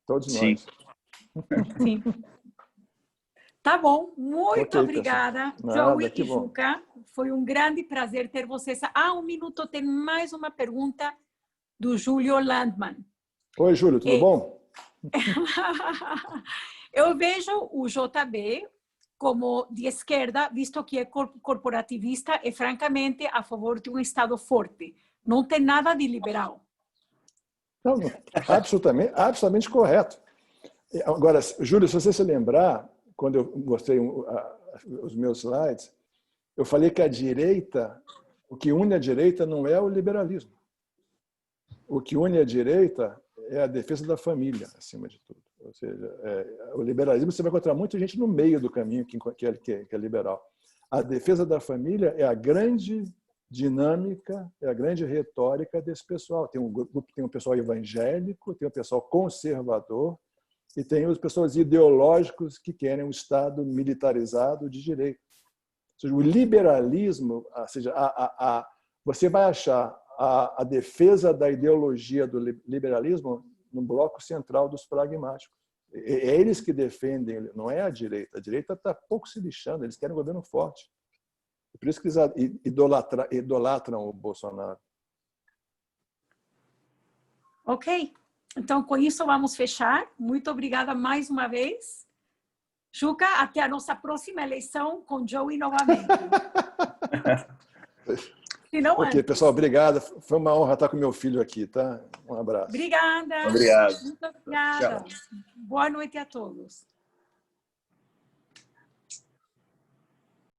Todos Sim. nós. Sim. Tá bom, muito Ok, obrigada, Nada, Joey que e bom. Juca. Foi um grande prazer ter vocês. Um minuto, tem mais uma pergunta do Júlio Landman. Oi, Júlio, tudo bom? Eu vejo o JB como de esquerda, visto que é corporativista e, francamente, a favor de um Estado forte. Não tem nada de liberal. Não, absolutamente correto. Agora, Júlio, se você se lembrar, quando eu mostrei os meus slides, eu falei que a direita, o que une a direita não é o liberalismo. O que une a direita é a defesa da família, acima de tudo. Ou seja, o liberalismo você vai encontrar muita gente no meio do caminho que é liberal. A defesa da família é a grande dinâmica, é a grande retórica desse pessoal. Tem um pessoal evangélico, tem um pessoal conservador e tem os pessoas ideológicos que querem um Estado militarizado de direita. Ou seja, o liberalismo, ou seja, você vai achar a defesa da ideologia do liberalismo no bloco central dos pragmáticos. É eles que defendem, não é a direita. A direita está pouco se lixando, eles querem um governo forte. Por isso que eles idolatram o Bolsonaro. Ok. Então, com isso, vamos fechar. Muito obrigada mais uma vez. Juca, até a nossa próxima eleição com Joey novamente. Se não Ok, antes. pessoal, obrigado. Foi uma honra estar com meu filho aqui, tá? Um abraço. Obrigada. Obrigado. Muito obrigada. Tchau. Boa noite a todos.